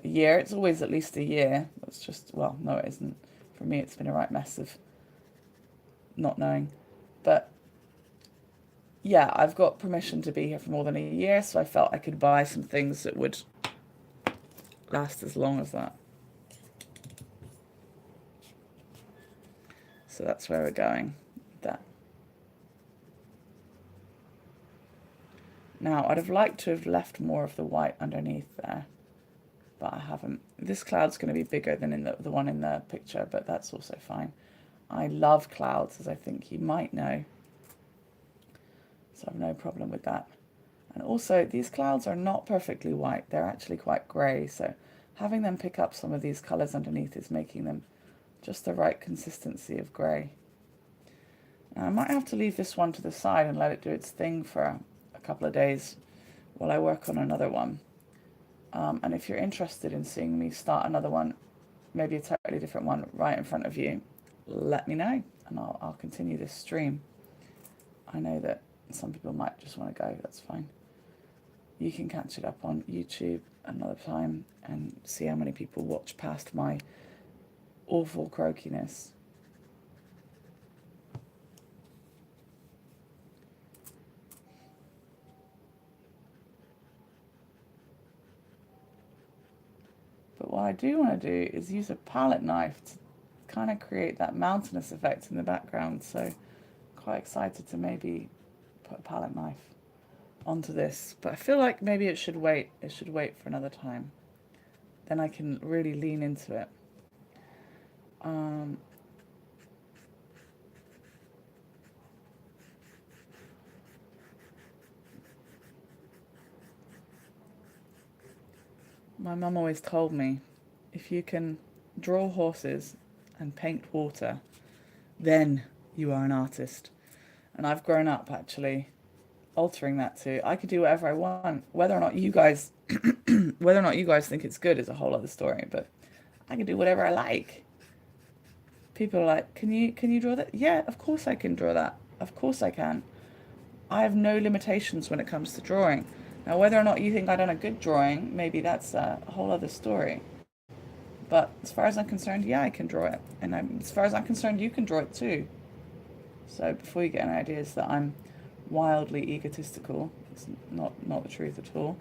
a year. It's always at least a year. It's just, well, no, it isn't. For me, it's been a right mess of not knowing. But yeah, I've got permission to be here for more than a year, so I felt I could buy some things that would last as long as that. So that's where we're going with that. Now, I'd have liked to have left more of the white underneath there, but I haven't. This cloud's going to be bigger than in the one in the picture, but that's also fine. I love clouds, as I think you might know, so I have no problem with that. And also, these clouds are not perfectly white. They're actually quite grey. So having them pick up some of these colours underneath is making them just the right consistency of grey. Now, I might have to leave this one to the side and let it do its thing for a couple of days while I work on another one. And if you're interested in seeing me start another one, maybe a totally different one right in front of you, let me know and I'll continue this stream. I know that some people might just want to go, that's fine. You can catch it up on YouTube another time and see how many people watch past my awful croakiness. But what I do want to do is use a palette knife to kind of create that mountainous effect in the background. So quite excited to maybe put a palette knife onto this. But I feel like maybe it should wait. It should wait for another time. Then I can really lean into it. My mum always told me, if you can draw horses and paint water, then you are an artist. And I've grown up actually altering that to, I could do whatever I want. Whether or not you guys think it's good is a whole other story, but I can do whatever I like. People are like, can you draw that? Yeah, of course I can draw that. Of course I can. I have no limitations when it comes to drawing. Now, whether or not you think I've done a good drawing, maybe that's a whole other story. But as far as I'm concerned, yeah, I can draw it. And as far as I'm concerned, you can draw it too. So before you get any ideas that I'm wildly egotistical, it's not the truth at all.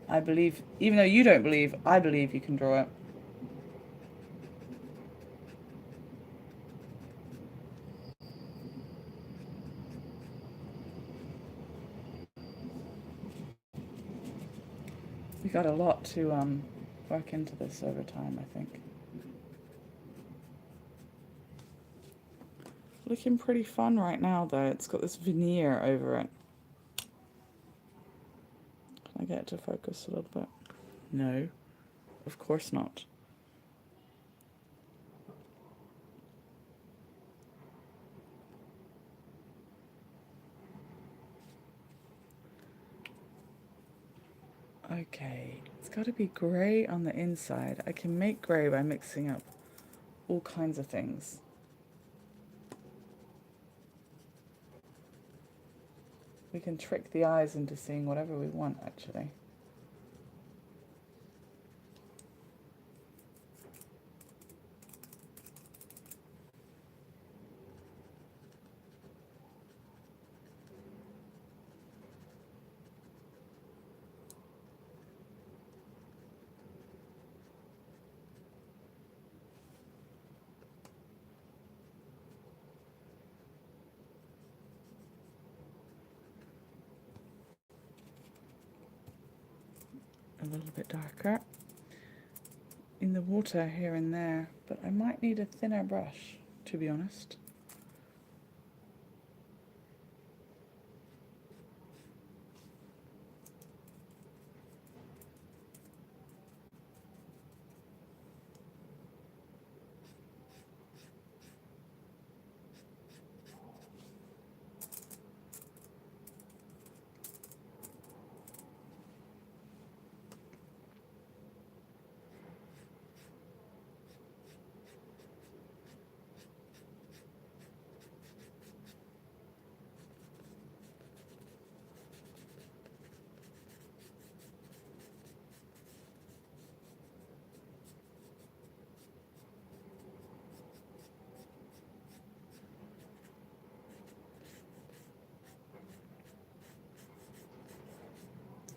I believe, even though you don't believe, I believe you can draw it. We got a lot to work into this over time, I think. Looking pretty fun right now, though. It's got this veneer over it. Can I get it to focus a little bit? No, of course not. Okay, it's got to be grey on the inside. I can make grey by mixing up all kinds of things. We can trick the eyes into seeing whatever we want, actually. A little bit darker in the water here and there, but I might need a thinner brush, to be honest.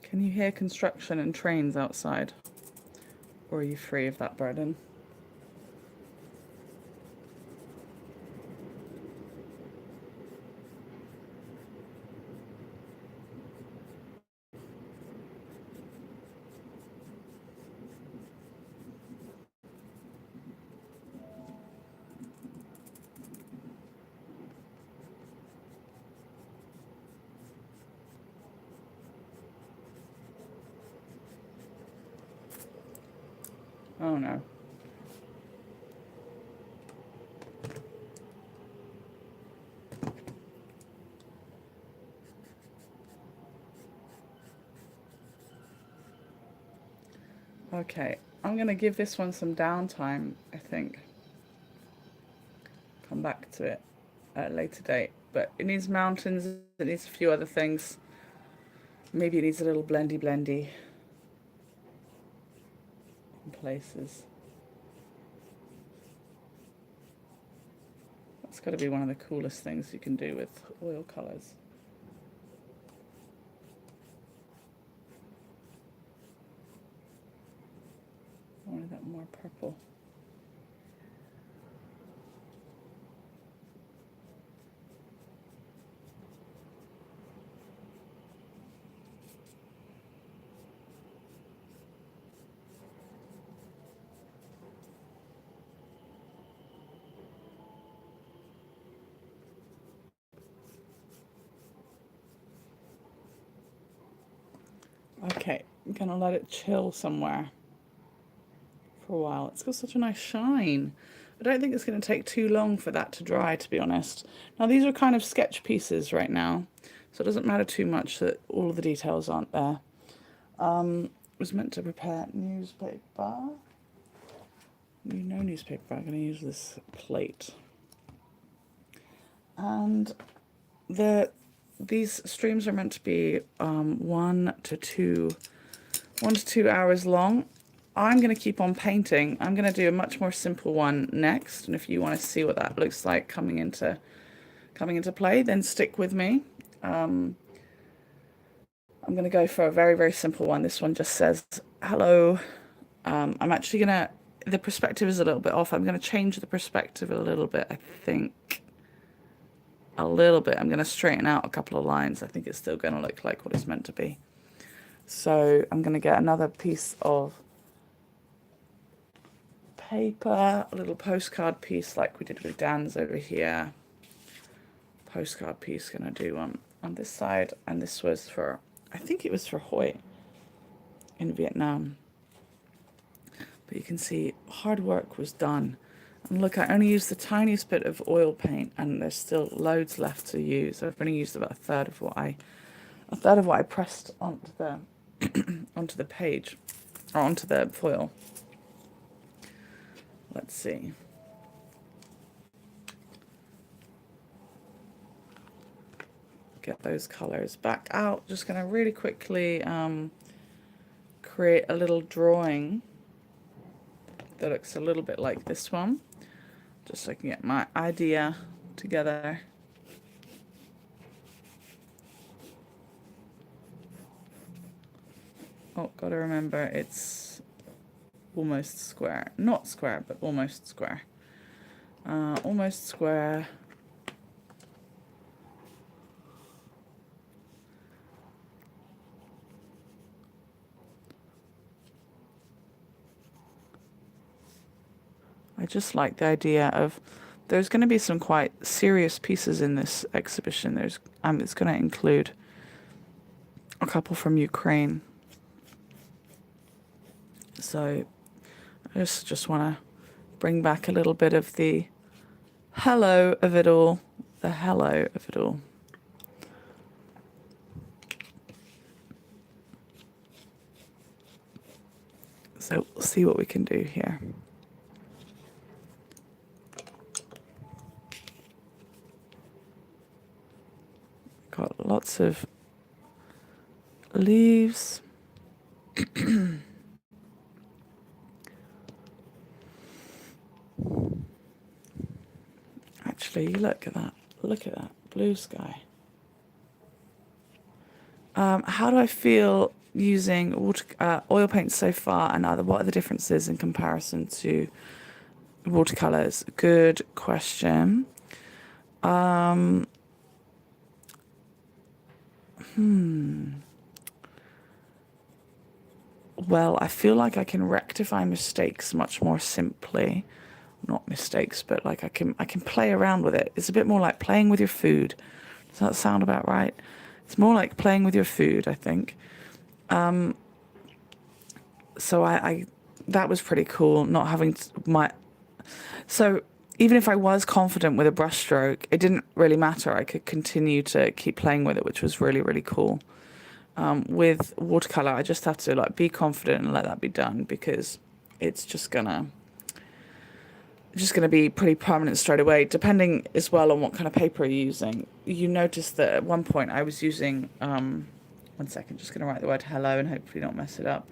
Can you hear construction and trains outside? Or are you free of that burden? Oh no. Okay, I'm going to give this one some downtime, I think. Come back to it at a later date. But it needs mountains, it needs a few other things. Maybe it needs a little blendy in places. That's got to be one of the coolest things you can do with oil colours. I wanted that more purple. Okay, I'm going to let it chill somewhere for a while. It's got such a nice shine. I don't think it's going to take too long for that to dry, to be honest. Now, these are kind of sketch pieces right now, so it doesn't matter too much that all of the details aren't there. I was meant to prepare newspaper. No newspaper. I'm going to use this plate. And these streams are meant to be 1 to 2 hours long. I'm going to keep on painting. I'm going to do a much more simple one next, and if you want to see what that looks like coming into play, then stick with me. I'm going to go for a very, very simple one. This one just says hello. I'm actually going to, the perspective is a little bit off. I'm going to change the perspective a little bit, I think. A little bit. I'm going to straighten out a couple of lines. I think it's still going to look like what it's meant to be. So I'm going to get another piece of paper, a little postcard piece like we did with Dan's over here. Postcard piece, going to do one on this side, and this was for, I think it was for Hoi in Vietnam. But you can see hard work was done. And look, I only used the tiniest bit of oil paint, and there's still loads left to use. I've only used about a third of what I pressed onto the onto the page, or onto the foil. Let's see. Get those colors back out. Just going to really quickly create a little drawing that looks a little bit like this one, just so I can get my idea together. Oh, gotta remember it's almost square. Not square, but almost square. Almost square. I just like the idea of, there's going to be some quite serious pieces in this exhibition. It's going to include a couple from Ukraine. So I just want to bring back a little bit of the hello of it all. The hello of it all. So we'll see what we can do here. Got lots of leaves. Actually, look at that. Look at that blue sky. How do I feel using oil paints so far, and what are the differences in comparison to watercolors? Good question. Well, I feel like I can rectify mistakes much more simply. Not mistakes, but like I can play around with it. It's a bit more like playing with your food. Does that sound about right? It's more like playing with your food, I think. So I that was pretty cool, not having so even if I was confident with a brush stroke, it didn't really matter. I could continue to keep playing with it, which was really, really cool. With watercolor, I just have to like be confident and let that be done, because it's just gonna be pretty permanent straight away, depending as well on what kind of paper you're using. You notice that at one point I was using, 1 second, just gonna write the word hello and hopefully not mess it up.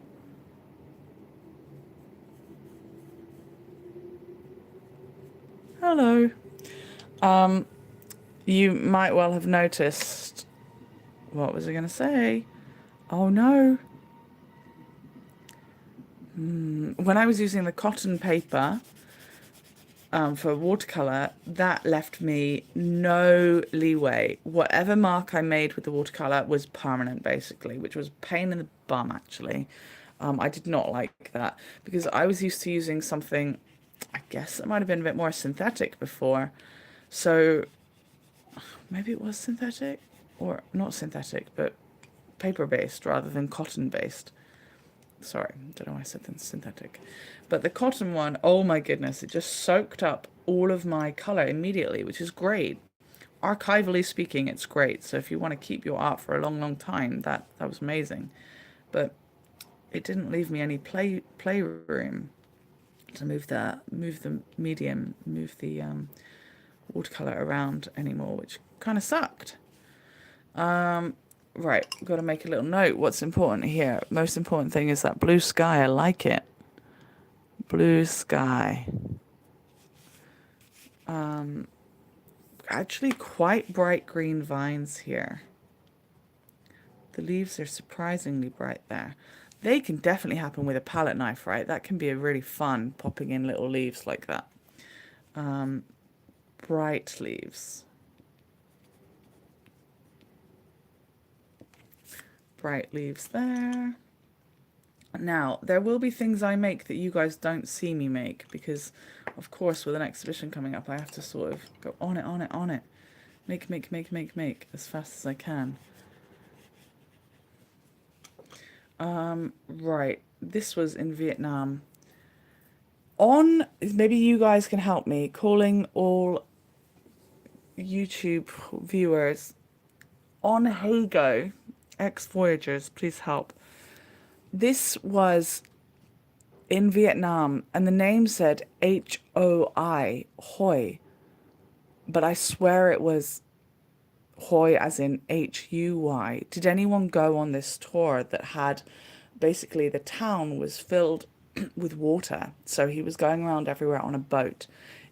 Hello. You might well have noticed, what was I gonna say? Oh no. When I was using the cotton paper, for watercolor, that left me no leeway. Whatever mark I made with the watercolor was permanent, basically, which was a pain in the bum, actually. I did not like that, because I was used to using something, I guess it might have been a bit more synthetic before. So maybe it was synthetic, or not synthetic, but paper-based rather than cotton-based. Sorry, don't know why I said synthetic. But the cotton one, oh my goodness, it just soaked up all of my color immediately, which is great. Archivally speaking, it's great. So if you want to keep your art for a long, long time, that was amazing. But it didn't leave me any playroom to move the medium, move the watercolor around anymore, which kind of sucked. Right, got to make a little note. What's important here? Most important thing is that blue sky. I like it. Blue sky. Actually quite bright green vines here. The leaves are surprisingly bright there. They can definitely happen with a palette knife, right? That can be a really fun, popping in little leaves like that. Bright leaves. Bright leaves there. Now, there will be things I make that you guys don't see me make, because, of course, with an exhibition coming up, I have to sort of go on it. Make as fast as I can. Right. This was in Vietnam. Maybe you guys can help me, calling all YouTube viewers on Heygo, ex-Voyagers, please help. This was in Vietnam, and the name said H-O-I, Hoi, but I swear it was Hoi as in H-U-Y. Did anyone go on this tour that had, basically the town was filled with water, so he was going around everywhere on a boat.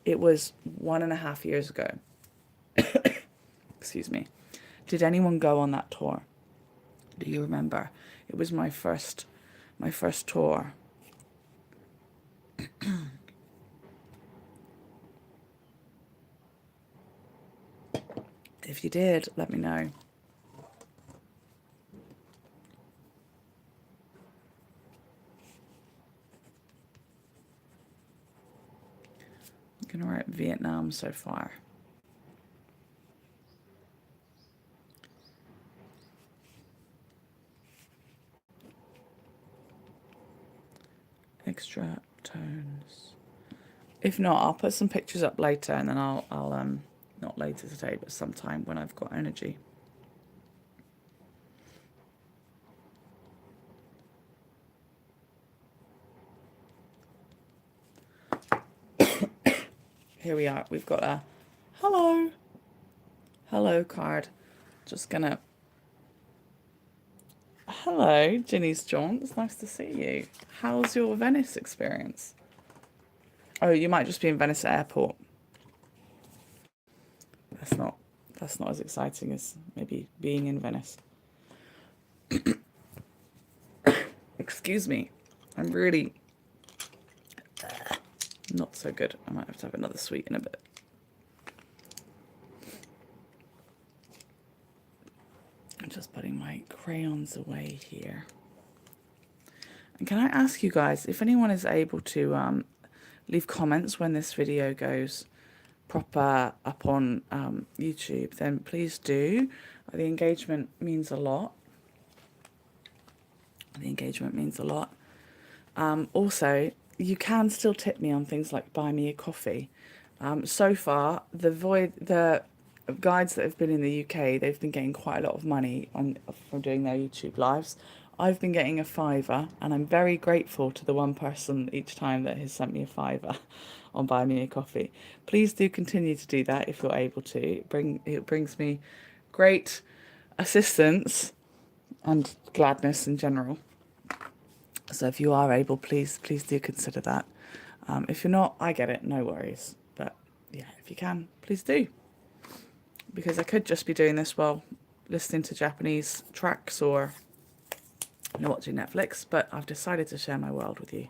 It was 1.5 years ago. Excuse me. Did anyone go on that tour? Do you remember? It was my first tour. If you did, let me know. I'm gonna write Vietnam so far. Extra tones. If not, I'll put some pictures up later, and then I'll not later today, but sometime when I've got energy. Here we are. We've got a hello card. Just gonna. Hello, Ginny's John. It's nice to see you. How's your Venice experience? Oh, you might just be in Venice Airport. That's not as exciting as maybe being in Venice. Excuse me. I'm really not so good. I might have to have another sweet in a bit. I'm just putting my crayons away here. And can I ask you guys, if anyone is able to leave comments when this video goes proper up on YouTube, then please do. The engagement means a lot. The engagement means a lot. Also, you can still tip me on things like buy me a coffee. So far, the guides that have been in the UK, they've been getting quite a lot of money from doing their YouTube lives. I've been getting a fiver, and I'm very grateful to the one person each time that has sent me a fiver on buy me a coffee. Please do continue to do that if you're able to. It brings me great assistance and gladness in general. So if you are able, please do consider that. If you're not, I get it, no worries. But yeah, if you can, please do. Because I could just be doing this while listening to Japanese tracks or watching Netflix, but I've decided to share my world with you.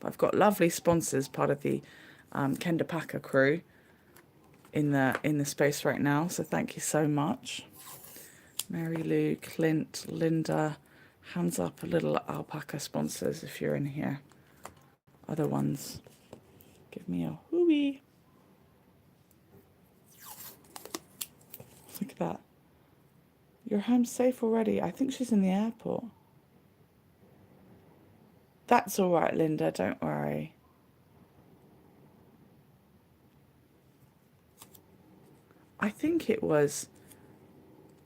But I've got lovely sponsors, part of the Kenda crew in the space right now. So thank you so much. Mary Lou, Clint, Linda, hands up, a little alpaca sponsors if you're in here. Other ones, give me a hooey. Look at that. You're home safe already. I think she's in the airport. That's all right, Linda, don't worry. I think it was,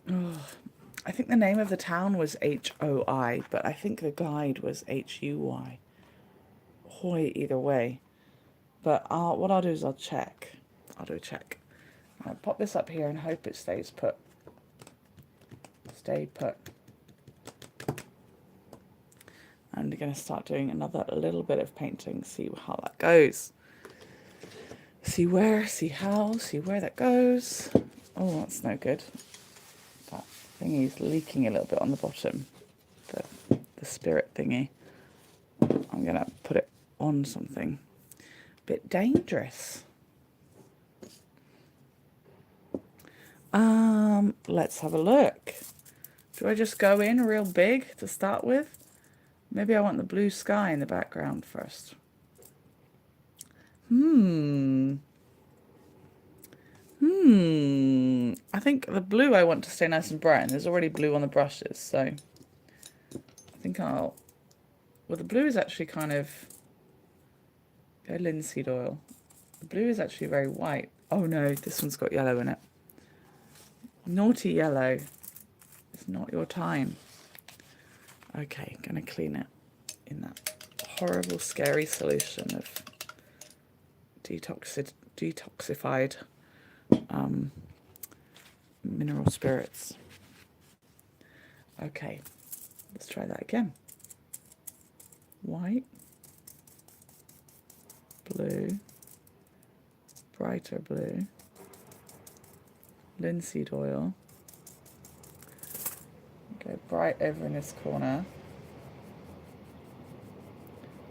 I think the name of the town was Hoi, but I think the guide was Huy. Hoi, either way. But what I'll do is I'll check. I'll do a check. I'll pop this up here and hope it stays put. Stay put. I'm going to start doing another little bit of painting, see how that goes. See where, see how, see where that goes. Oh, that's no good. That thingy's leaking a little bit on the bottom. The spirit thingy. I'm going to put it on something. Bit dangerous. Let's have a look. Do I just go in real big to start with? Maybe I want the blue sky in the background first. I think the blue I want to stay nice and bright, and there's already blue on the brushes, so I think well, the blue is actually kind of, go linseed oil. The blue is actually very white. Oh no, this one's got yellow in it. Naughty yellow. It's not your time. Okay, gonna clean it in that horrible, scary solution of detoxified mineral spirits. Okay, let's try that again. White, blue, brighter blue, linseed oil. Go bright over in this corner.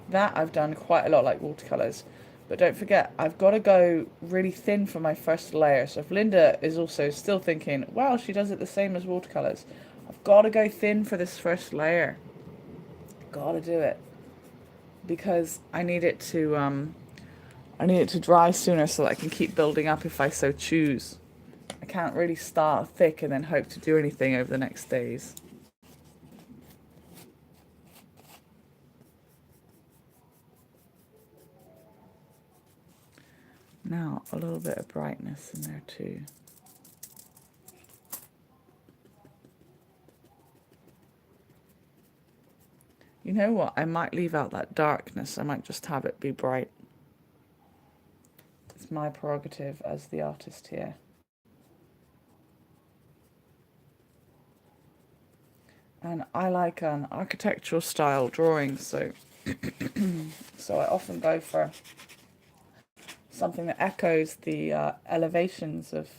That I've done quite a lot like watercolours. But don't forget, I've got to go really thin for my first layer. So if Linda is also still thinking, wow, she does it the same as watercolours, I've got to go thin for this first layer. Got to do it. Because I need it to dry sooner so that I can keep building up if I so choose. I can't really start thick and then hope to do anything over the next days. Now, a little bit of brightness in there too. You know what? I might leave out that darkness. I might just have it be bright. It's my prerogative as the artist here. And I like an architectural style drawing, so so I often go for something that echoes the elevations of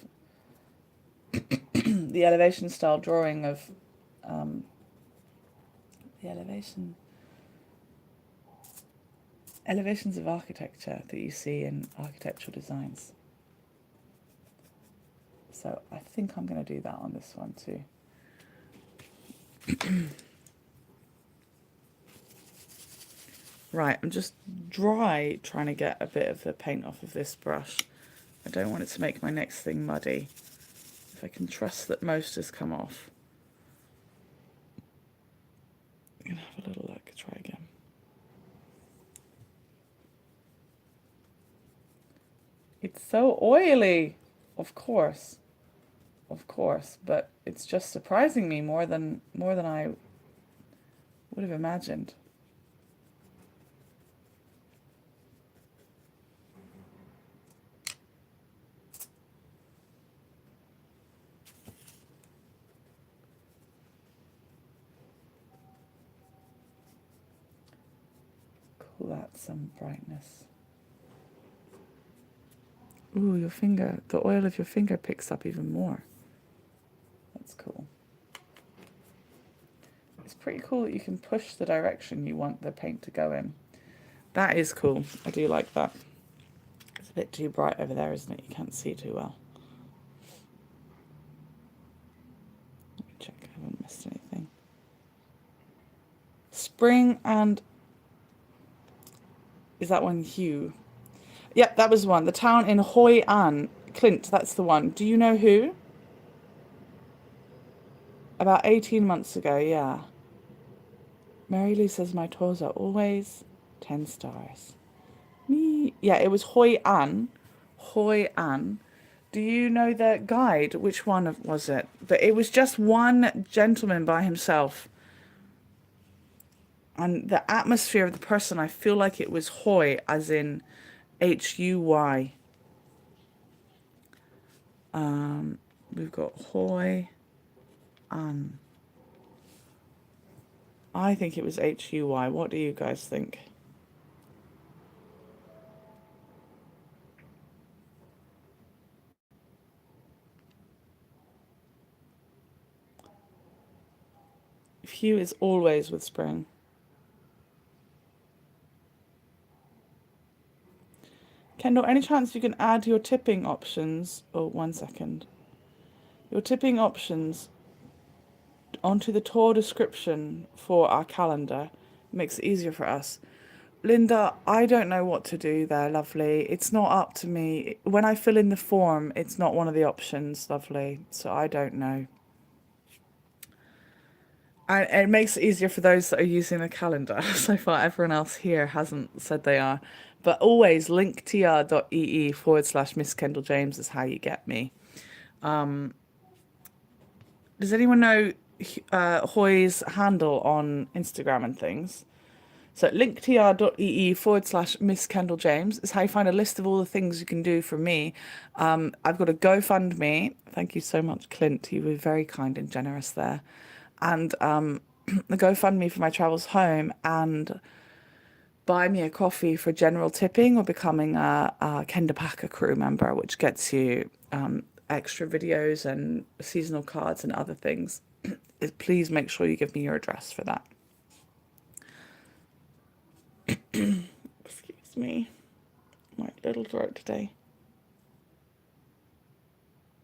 the elevation style drawing of the elevations of architecture that you see in architectural designs. So I think I'm going to do that on this one too. Right, I'm just trying to get a bit of the paint off of this brush. I don't want it to make my next thing muddy. If I can trust that most has come off. I'm going to have a little look, try again. It's so oily. Of course. Of course. But it's just surprising me more than I would have imagined. Cool out some brightness. Ooh, your finger, the oil of your finger picks up even more. That's cool. It's pretty cool that you can push the direction you want the paint to go in. That is cool. I do like that. It's a bit too bright over there, isn't it? You can't see too well. Let me check I haven't missed anything. Spring and... Is that one Hugh? Yep, that was one. The town in Hoi An. Clint, that's the one. Do you know who? About 18 months ago, yeah. Mary Lou says my tours are always 10 stars. Me. Yeah, it was Hoi An. Hoi An. Do you know the guide? Which one was it? But it was just one gentleman by himself. And the atmosphere of the person, I feel like it was Hoi, as in H-U-Y. We've got Hoi An. I think it was H-U-Y. What do you guys think? Hugh is always with spring. Kendall, any chance you can add your tipping options? Oh, 1 second. Your tipping options onto the tour description for our calendar. Makes it easier for us. Linda, I don't know what to do there, lovely. It's not up to me. When I fill in the form, it's not one of the options, lovely. So I don't know. And it makes it easier for those that are using the calendar. So far, everyone else here hasn't said they are. But always linktr.ee/MissKendalJames is how you get me. Does anyone know Hoy's handle on Instagram and things? So linktr.ee/MissKendalJames is how you find a list of all the things you can do for me. I've got a GoFundMe. Thank you so much, Clint. You were very kind and generous there. And the GoFundMe for my travels home, and buy me a coffee for general tipping or becoming a Kendapaka crew member, which gets you extra videos and seasonal cards and other things. Please make sure you give me your address for that. Excuse me. My little throat today.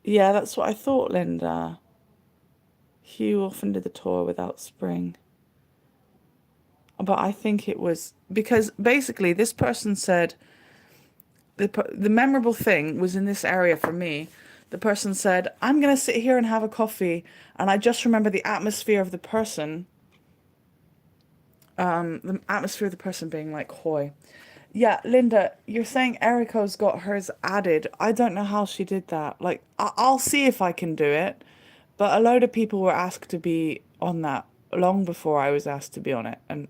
Yeah, that's what I thought, Linda. Hugh often did the tour without spring. But I think it was because basically this person said the memorable thing was in this area for me. The person said, I'm going to sit here and have a coffee. And I just remember the atmosphere of the person. The atmosphere of the person being like, Hoy. Yeah, Linda, you're saying Erica's got hers added. I don't know how she did that. Like, I'll see if I can do it. But a load of people were asked to be on that long before I was asked to be on it. And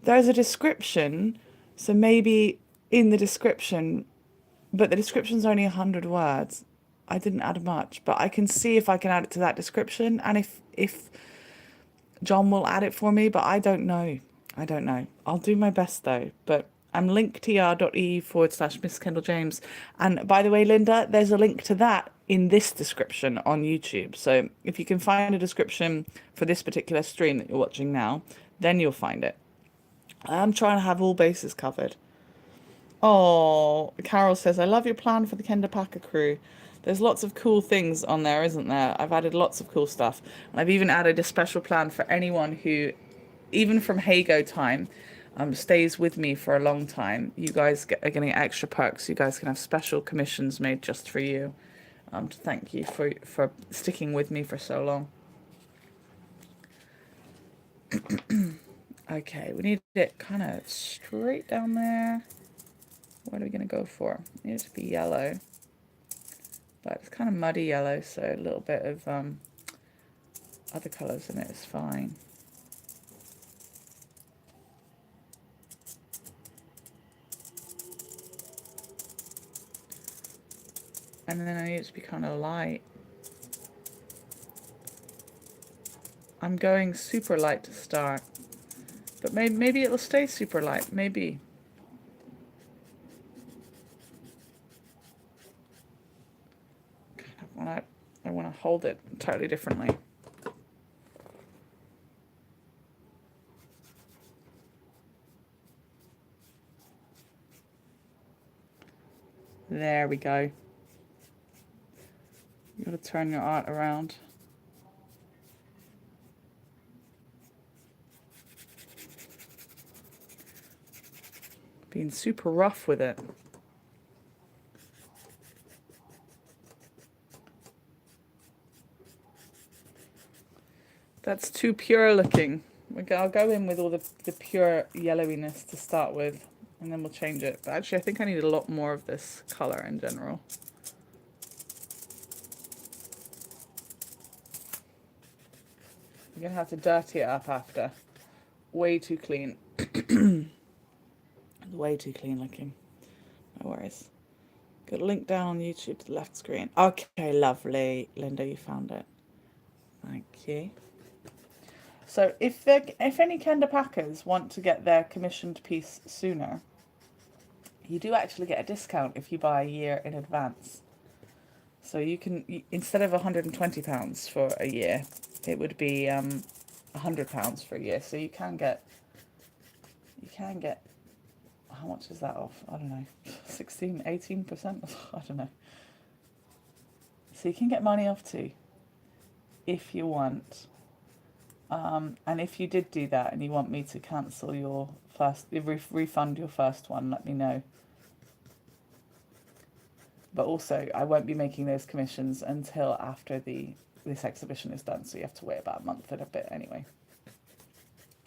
there's a description. So maybe in the description, but the description's only 100 words. I didn't add much, but I can see if I can add it to that description. And if John will add it for me, but I don't know. I don't know. I'll do my best though. But I'm linktr.ee/MissKendalJames. And by the way, Linda, there's a link to that in this description on YouTube. So if you can find a description for this particular stream that you're watching now, then you'll find it. I'm trying to have all bases covered. Oh, Carol says, I love your plan for the Kendapaka crew. There's lots of cool things on there, isn't there? I've added lots of cool stuff. And I've even added a special plan for anyone who, even from Heygo time, stays with me for a long time. You guys are getting extra perks. You guys can have special commissions made just for you. To thank you for sticking with me for so long. Okay, we need it kind of straight down there. What are we going to go for? It needs to be yellow, but it's kind of muddy yellow, so a little bit of other colours in it is fine. And then I need it to be kind of light. I'm going super light to start, but maybe it'll stay super light, maybe. I want to hold it entirely differently. There we go. You got to turn your art around. Being super rough with it. That's too pure looking. I'll go in with all the pure yellowiness to start with, and then we'll change it. But actually, I think I need a lot more of this color in general. You're gonna have to dirty it up after. Way too clean. Way too clean looking. No worries. Got a link down on YouTube to the left screen. Okay, lovely. Linda, you found it. Thank you. So if any Kenda packers want to get their commissioned piece sooner, you do actually get a discount if you buy a year in advance. So you can, instead of £120 for a year, it would be £100 for a year. So you can get, how much is that off? I don't know, 16, 18%? I don't know. So you can get money off too, if you want. And if you did do that and you want me to cancel your first, refund your first one, let me know. But also, I won't be making those commissions until after this exhibition is done, so you have to wait about a month and a bit anyway.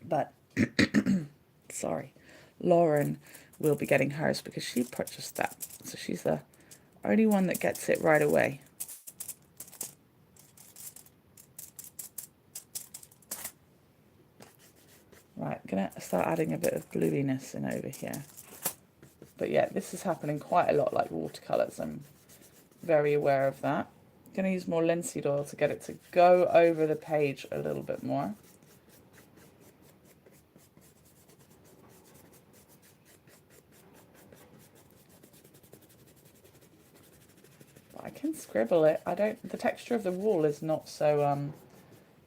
But, sorry, Lauren will be getting hers because she purchased that. So she's the only one that gets it right away. Right, I'm going to start adding a bit of bluiness in over here. But yeah, this is happening quite a lot like watercolours. I'm very aware of that. I'm going to use more linseed oil to get it to go over the page a little bit more. But I can scribble it. The texture of the wall is not so,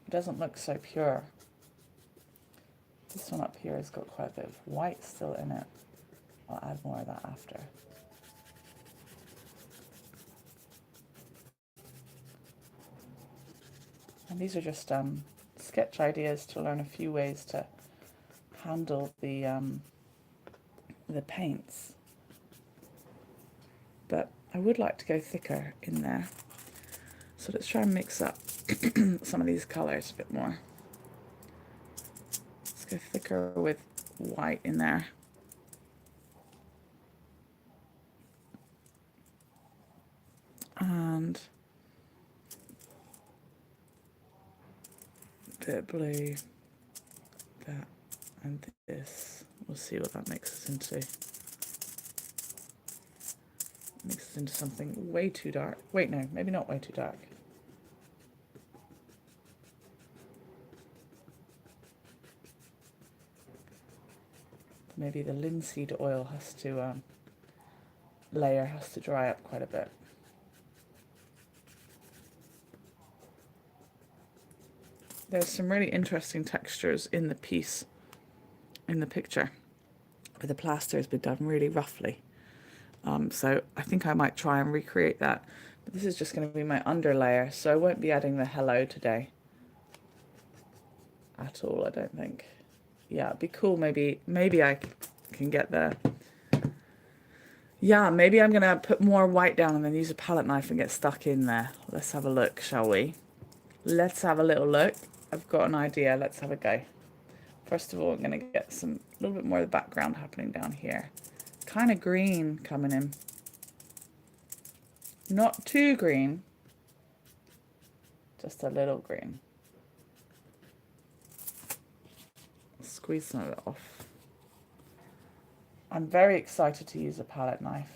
it doesn't look so pure. This one up here has got quite a bit of white still in it. I'll add more of that after. And these are just sketch ideas to learn a few ways to handle the paints. But I would like to go thicker in there. So let's try and mix up some of these colours a bit more. Let's go thicker with white in there. And a bit of blue, that, and this. We'll see what that mixes into. Mixes into something way too dark. Wait, no, maybe not way too dark. Maybe the linseed oil has to, layer has to dry up quite a bit. There's some really interesting textures in the piece, in the picture, but the plaster has been done really roughly. So I think I might try and recreate that. But this is just going to be my under layer, so I won't be adding the hello today at all, I don't think. Yeah, it'd be cool. Maybe I can get the... Yeah, maybe I'm going to put more white down and then use a palette knife and get stuck in there. Let's have a look, shall we? Let's have a little look. I've got an idea. Let's have a go. First of all, I'm going to get a little bit more of the background happening down here. kind of green coming in. Not too green, just a little green. Squeeze some of it off. I'm very excited to use a palette knife.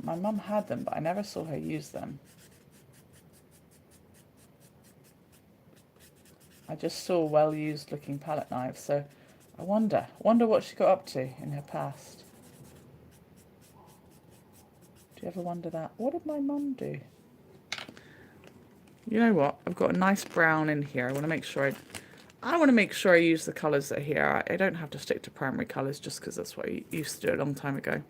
My mum had them, but I never saw her use them. I just saw well-used looking palette knives, so I wonder what she got up to in her past. Do you ever wonder that? What did my mum do? You know what? I've got a nice brown in here. I want to make sure I use the colours that are here. I don't have to stick to primary colours just because that's what I used to do a long time ago.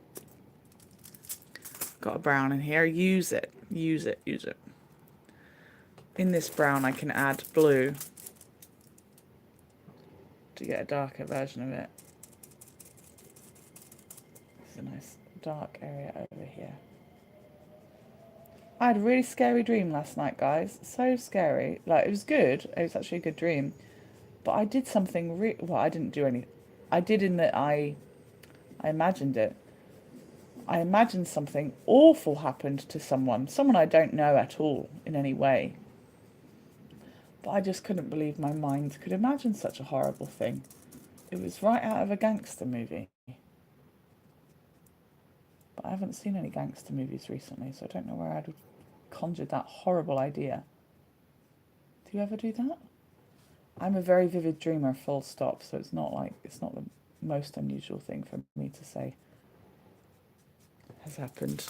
Got a brown in here. Use it. Use it. Use it. In this brown, I can add blue to get a darker version of it. It's a nice dark area over here. I had a really scary dream last night, guys. So scary. Like, it was good. It was actually a good dream. But I did something well, I didn't do anything. I did in that I imagined it. I imagined something awful happened to someone I don't know at all in any way. But I just couldn't believe my mind could imagine such a horrible thing. It was right out of a gangster movie. But I haven't seen any gangster movies recently, so I don't know where I'd conjured that horrible idea. Do you ever do that? I'm a very vivid dreamer, full stop, so it's not the most unusual thing for me to say has happened.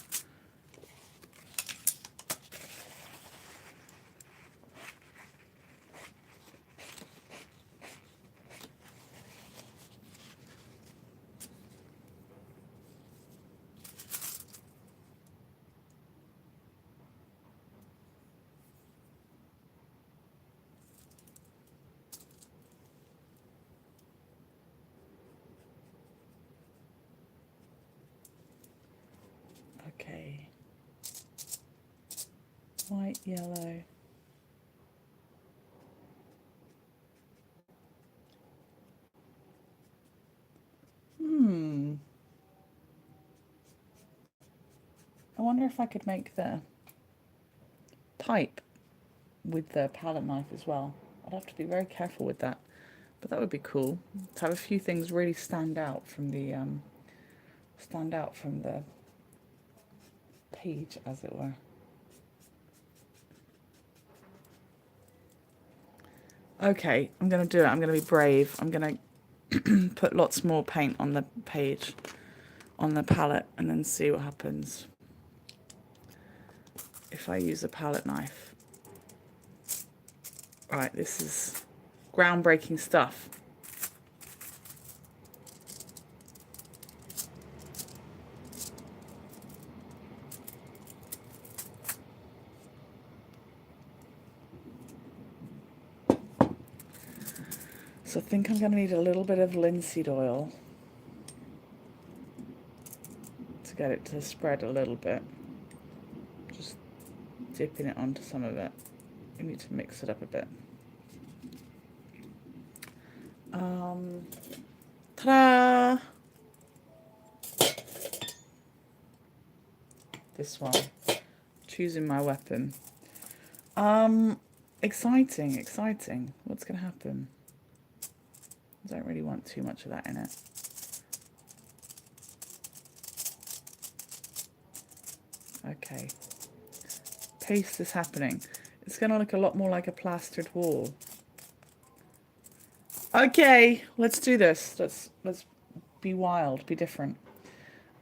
Okay. White, yellow. I wonder if I could make the pipe with the palette knife as well. I'd have to be very careful with that, but that would be cool to have a few things really stand out from the page, as it were. Okay, I'm going to do it. I'm going to be brave. I'm going to put lots more paint on the page, on the palette, and then see what happens if I use a palette knife. Right, this is groundbreaking stuff. So I think I'm going to need a little bit of linseed oil to get it to spread a little bit. Just dipping it onto some of it. You need to mix it up a bit. Ta-da! This one. Choosing my weapon. Exciting, exciting. What's going to happen? I don't really want too much of that in it. Okay. Paste is happening. It's going to look a lot more like a plastered wall. Okay, let's do this. Let's be wild, be different.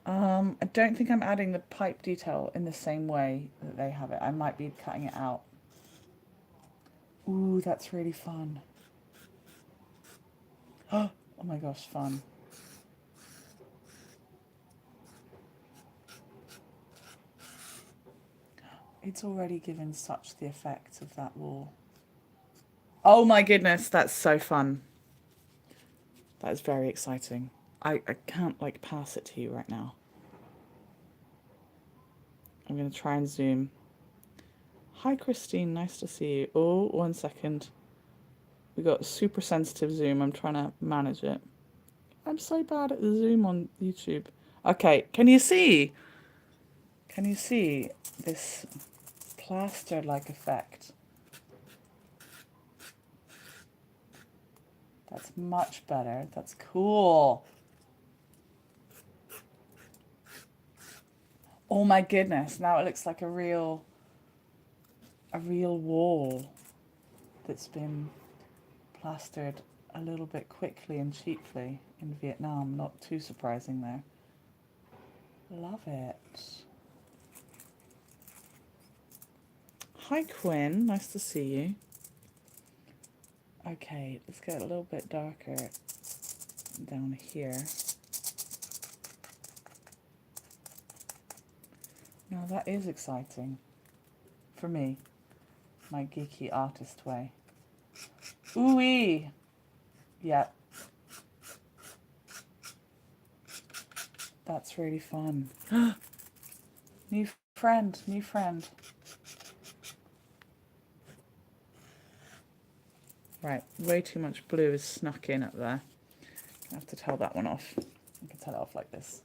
I don't think I'm adding the pipe detail in the same way that they have it. I might be cutting it out. Ooh, that's really fun. Oh my gosh, fun. It's already given such the effect of that wall. Oh my goodness, that's so fun. That is very exciting. I can't like pass it to you right now. I'm going to try and zoom. Hi Christine, nice to see you. Oh, 1 second. We got super sensitive zoom. I'm trying to manage it. I'm so bad at the zoom on YouTube. Okay, can you see? Can you see this plaster-like effect? That's much better. That's cool. Oh my goodness, now it looks like a real wall that's been plastered a little bit quickly and cheaply in Vietnam. Not too surprising there. Love it. Hi Quinn, nice to see you. Okay, let's get a little bit darker down here. Now that is exciting for me, my geeky artist way. Ooh-wee! Yep. That's really fun. New friend, new friend. Right, way too much blue is snuck in up there. I have to tell that one off. I can tell it off like this.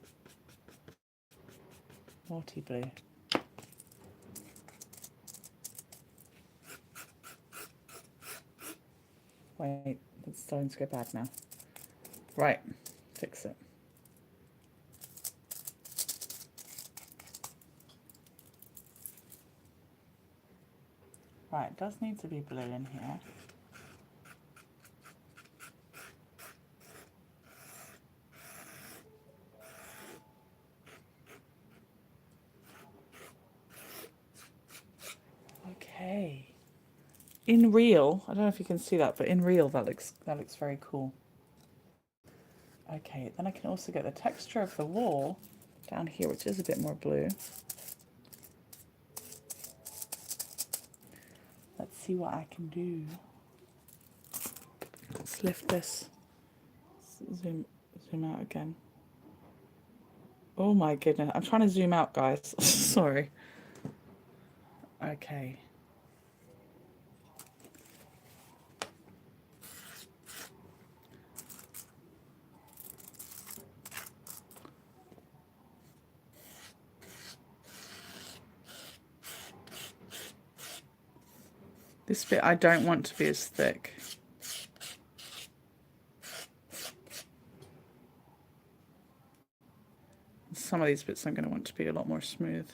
Naughty blue. Wait, it's starting to go bad now. Right, fix it. Right, it does need to be blue in here. Okay. In real, I don't know if you can see that, but in real that looks very cool. Okay, then I can also get the texture of the wall down here, which is a bit more blue. Let's see what I can do. Let's lift this. Zoom out again. Oh my goodness, I'm trying to zoom out, guys. Sorry. Okay. This bit I don't want to be as thick. Some of these bits I'm going to want to be a lot more smooth.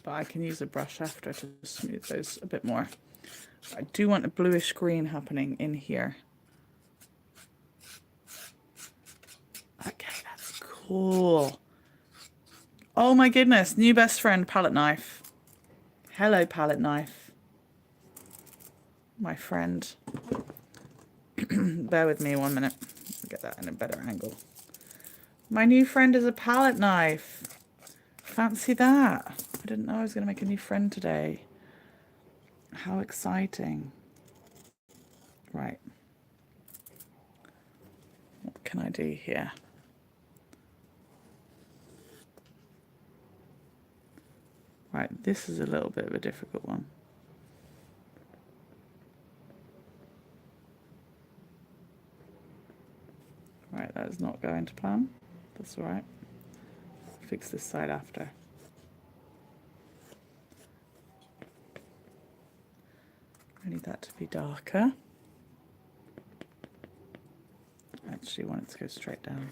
But I can use a brush after to smooth those a bit more. I do want a bluish green happening in here. Okay, that's cool. Oh my goodness, new best friend, palette knife. Hello, palette knife. My friend. Bear with me 1 minute. I'll get that in a better angle. My new friend is a palette knife. Fancy that. I didn't know I was going to make a new friend today. How exciting. Right. What can I do here? Right, this is a little bit of a difficult one. Right, that is not going to plan. That's all right. Fix this side after. I need that to be darker. I actually want it to go straight down.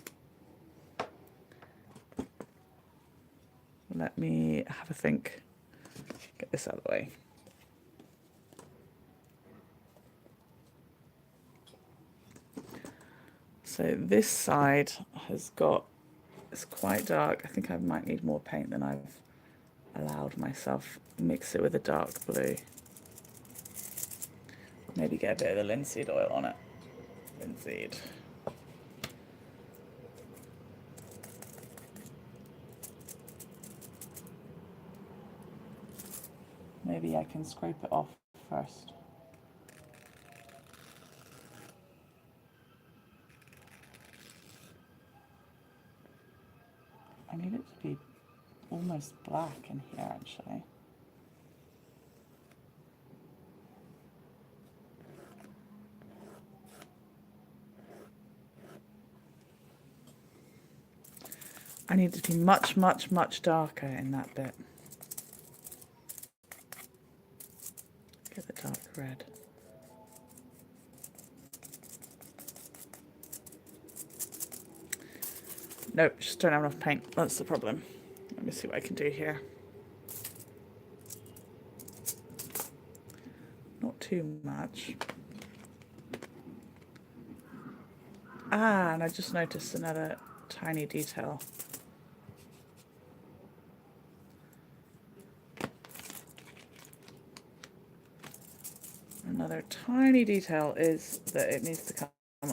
Let me have a think. Get this out of the way. So this side has got, it's quite dark. I think I might need more paint than I've allowed myself. Mix it with a dark blue. Maybe get a bit of the linseed oil on it. Linseed. Maybe I can scrape it off first. I need it to be almost black in here, actually. I need to be much, much, much darker in that bit. Get the dark red. Nope, just don't have enough paint. That's the problem. Let me see what I can do here. Not too much. Ah, and I just noticed another tiny detail. Another tiny detail is that it needs to come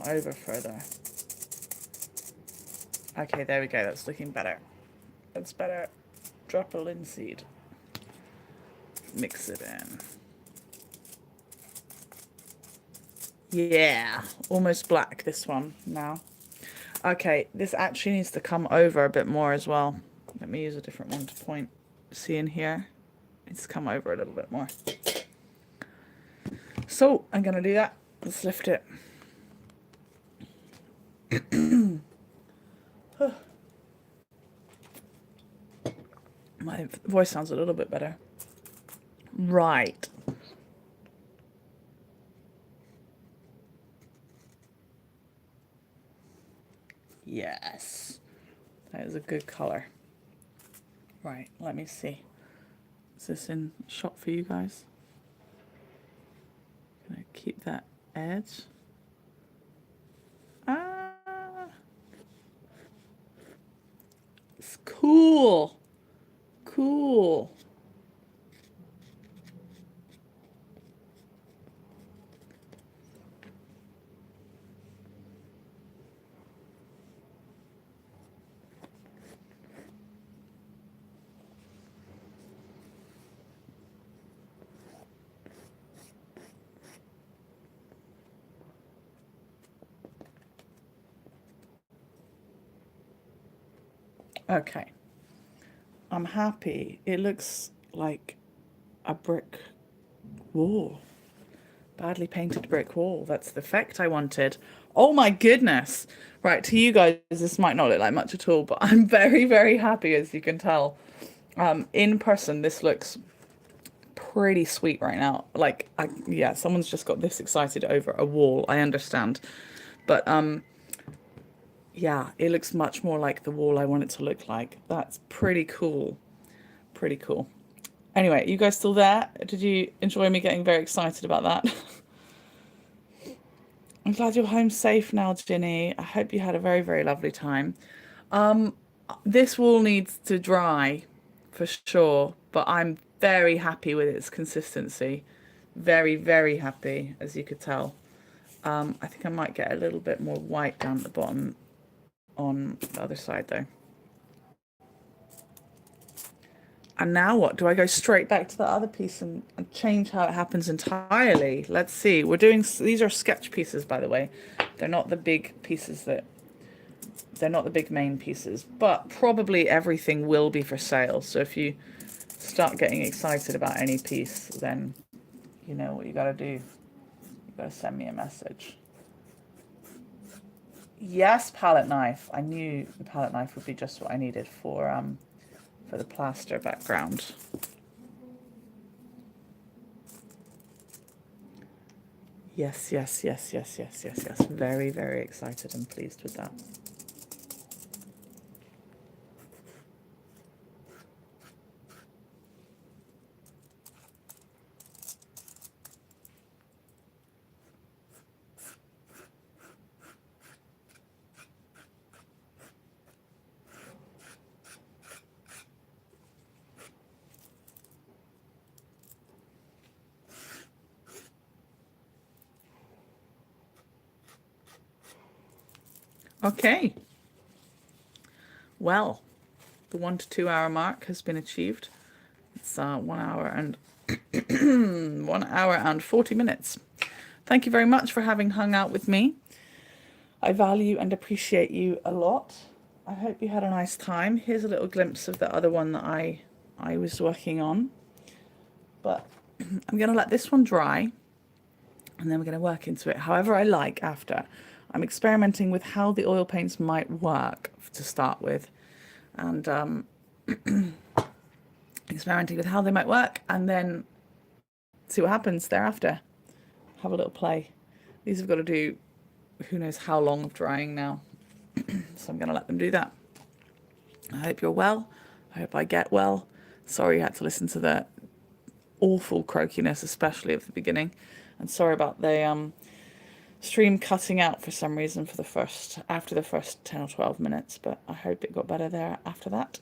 over further. Okay, there we go. That's looking better. That's better. Drop a linseed. Mix it in. Yeah, almost black, this one now. Okay, this actually needs to come over a bit more as well. Let me use a different one to point. See in here? It needs to come over a little bit more. So I'm going to do that. Let's lift it. My voice sounds a little bit better. Right. Yes. That is a good color. Right, let me see. Is this in shot for you guys? Can I keep that edge? Ah. It's cool. Cool. Okay. I'm happy. It looks like a brick wall. Badly painted brick wall. That's the effect I wanted. Oh my goodness. Right, to you guys, this might not look like much at all, but I'm very, very happy, as you can tell. In person, this looks pretty sweet right now. Like, yeah, someone's just got this excited over a wall. I understand. But, yeah, it looks much more like the wall I want it to look like. That's pretty cool. Pretty cool. Anyway, you guys still there? Did you enjoy me getting very excited about that? I'm glad you're home safe now, Ginny. I hope you had a very, very lovely time. This wall needs to dry for sure, but I'm very happy with its consistency. Very, very happy, as you could tell. I think I might get a little bit more white down at the bottom on the other side though. And now what? Do I go straight back to the other piece and change how it happens entirely? Let's see. We're doing, these are sketch pieces, by the way. They're not the big pieces they're not the big main pieces, but probably everything will be for sale. So if you start getting excited about any piece, then you know what you got to do. You got to send me a message. Yes, palette knife. I knew the palette knife would be just what I needed for the plaster background. Yes, yes, yes, yes, yes, yes, yes. Very, very excited and pleased with that. Okay. Well, the 1 to 2 hour mark has been achieved. It's 1 hour and 1 hour and 40 minutes. Thank you very much for having hung out with me. I value and appreciate you a lot. I hope you had a nice time. Here's a little glimpse of the other one that I was working on. But I'm going to let this one dry and then we're going to work into it however I like after. I'm experimenting with how the oil paints might work to start with. and experimenting with how they might work, and then see what happens thereafter. Have a little play. These have got to do who knows how long of drying now. So I'm going to let them do that. I hope you're well. I hope I get well. Sorry you had to listen to the awful croakiness, especially at the beginning. And sorry about the stream cutting out for some reason after the first 10 or 12 minutes, but I hope it got better there after that.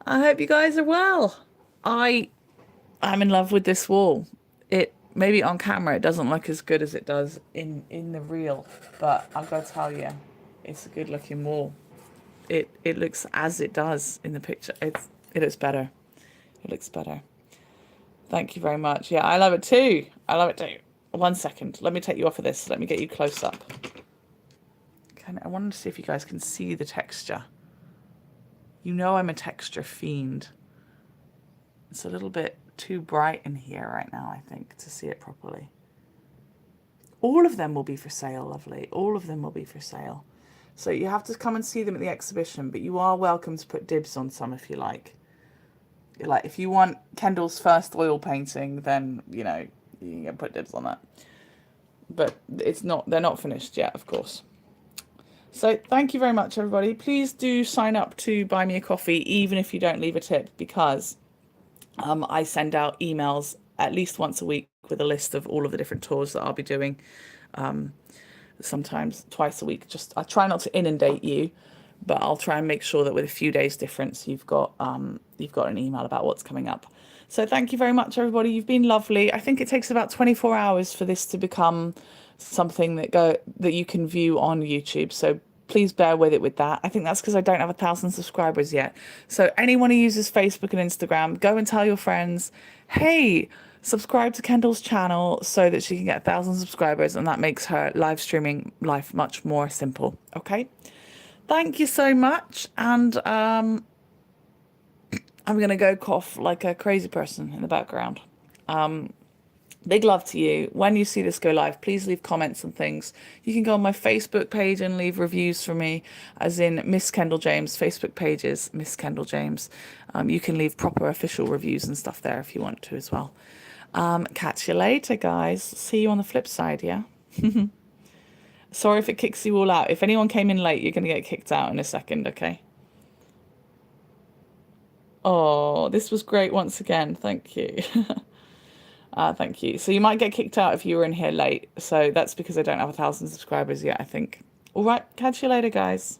I hope you guys are well. I'm in love with this wall. It maybe on camera it doesn't look as good as it does in the reel, but I've got to tell you, it's a good looking wall. It looks as it does in the picture. It looks better. It looks better. Thank you very much. Yeah, I love it too. I love it too. 1 second. Let me take you off of this. Let me get you close up. I wanted to see if you guys can see the texture. You know I'm a texture fiend. It's a little bit too bright in here right now, I think, to see it properly. All of them will be for sale, lovely. All of them will be for sale. So you have to come and see them at the exhibition, but you are welcome to put dibs on some if you like. Like, if you want Kendall's first oil painting, then, you know, you can put dibs on that. But they're not finished yet, of course. So thank you very much, everybody. Please do sign up to buy me a coffee, even if you don't leave a tip, because I send out emails at least once a week with a list of all of the different tours that I'll be doing. Sometimes twice a week. I try not to inundate you, but I'll try and make sure that with a few days difference, you've got an email about what's coming up. So thank you very much, everybody. You've been lovely. I think it takes about 24 hours for this to become something that you can view on YouTube. So please bear with it with that. I think that's because I don't have 1,000 subscribers yet. So anyone who uses Facebook and Instagram, go and tell your friends, hey, subscribe to Kendall's channel so that she can get 1,000 subscribers, and that makes her live streaming life much more simple. Okay? Thank you so much, and I'm going to go cough like a crazy person in the background. Big love to you. When you see this go live, please leave comments and things. You can go on my Facebook page and leave reviews for me, as in MissKendalJames. Facebook page is MissKendalJames. You can leave proper official reviews and stuff there if you want to as well. Catch you later, guys. See you on the flip side, yeah? Sorry if it kicks you all out. If anyone came in late, you're going to get kicked out in a second, okay? Oh, this was great once again. Thank you. Thank you. So you might get kicked out if you were in here late. So that's because I don't have 1,000 subscribers yet, I think. All right. Catch you later, guys.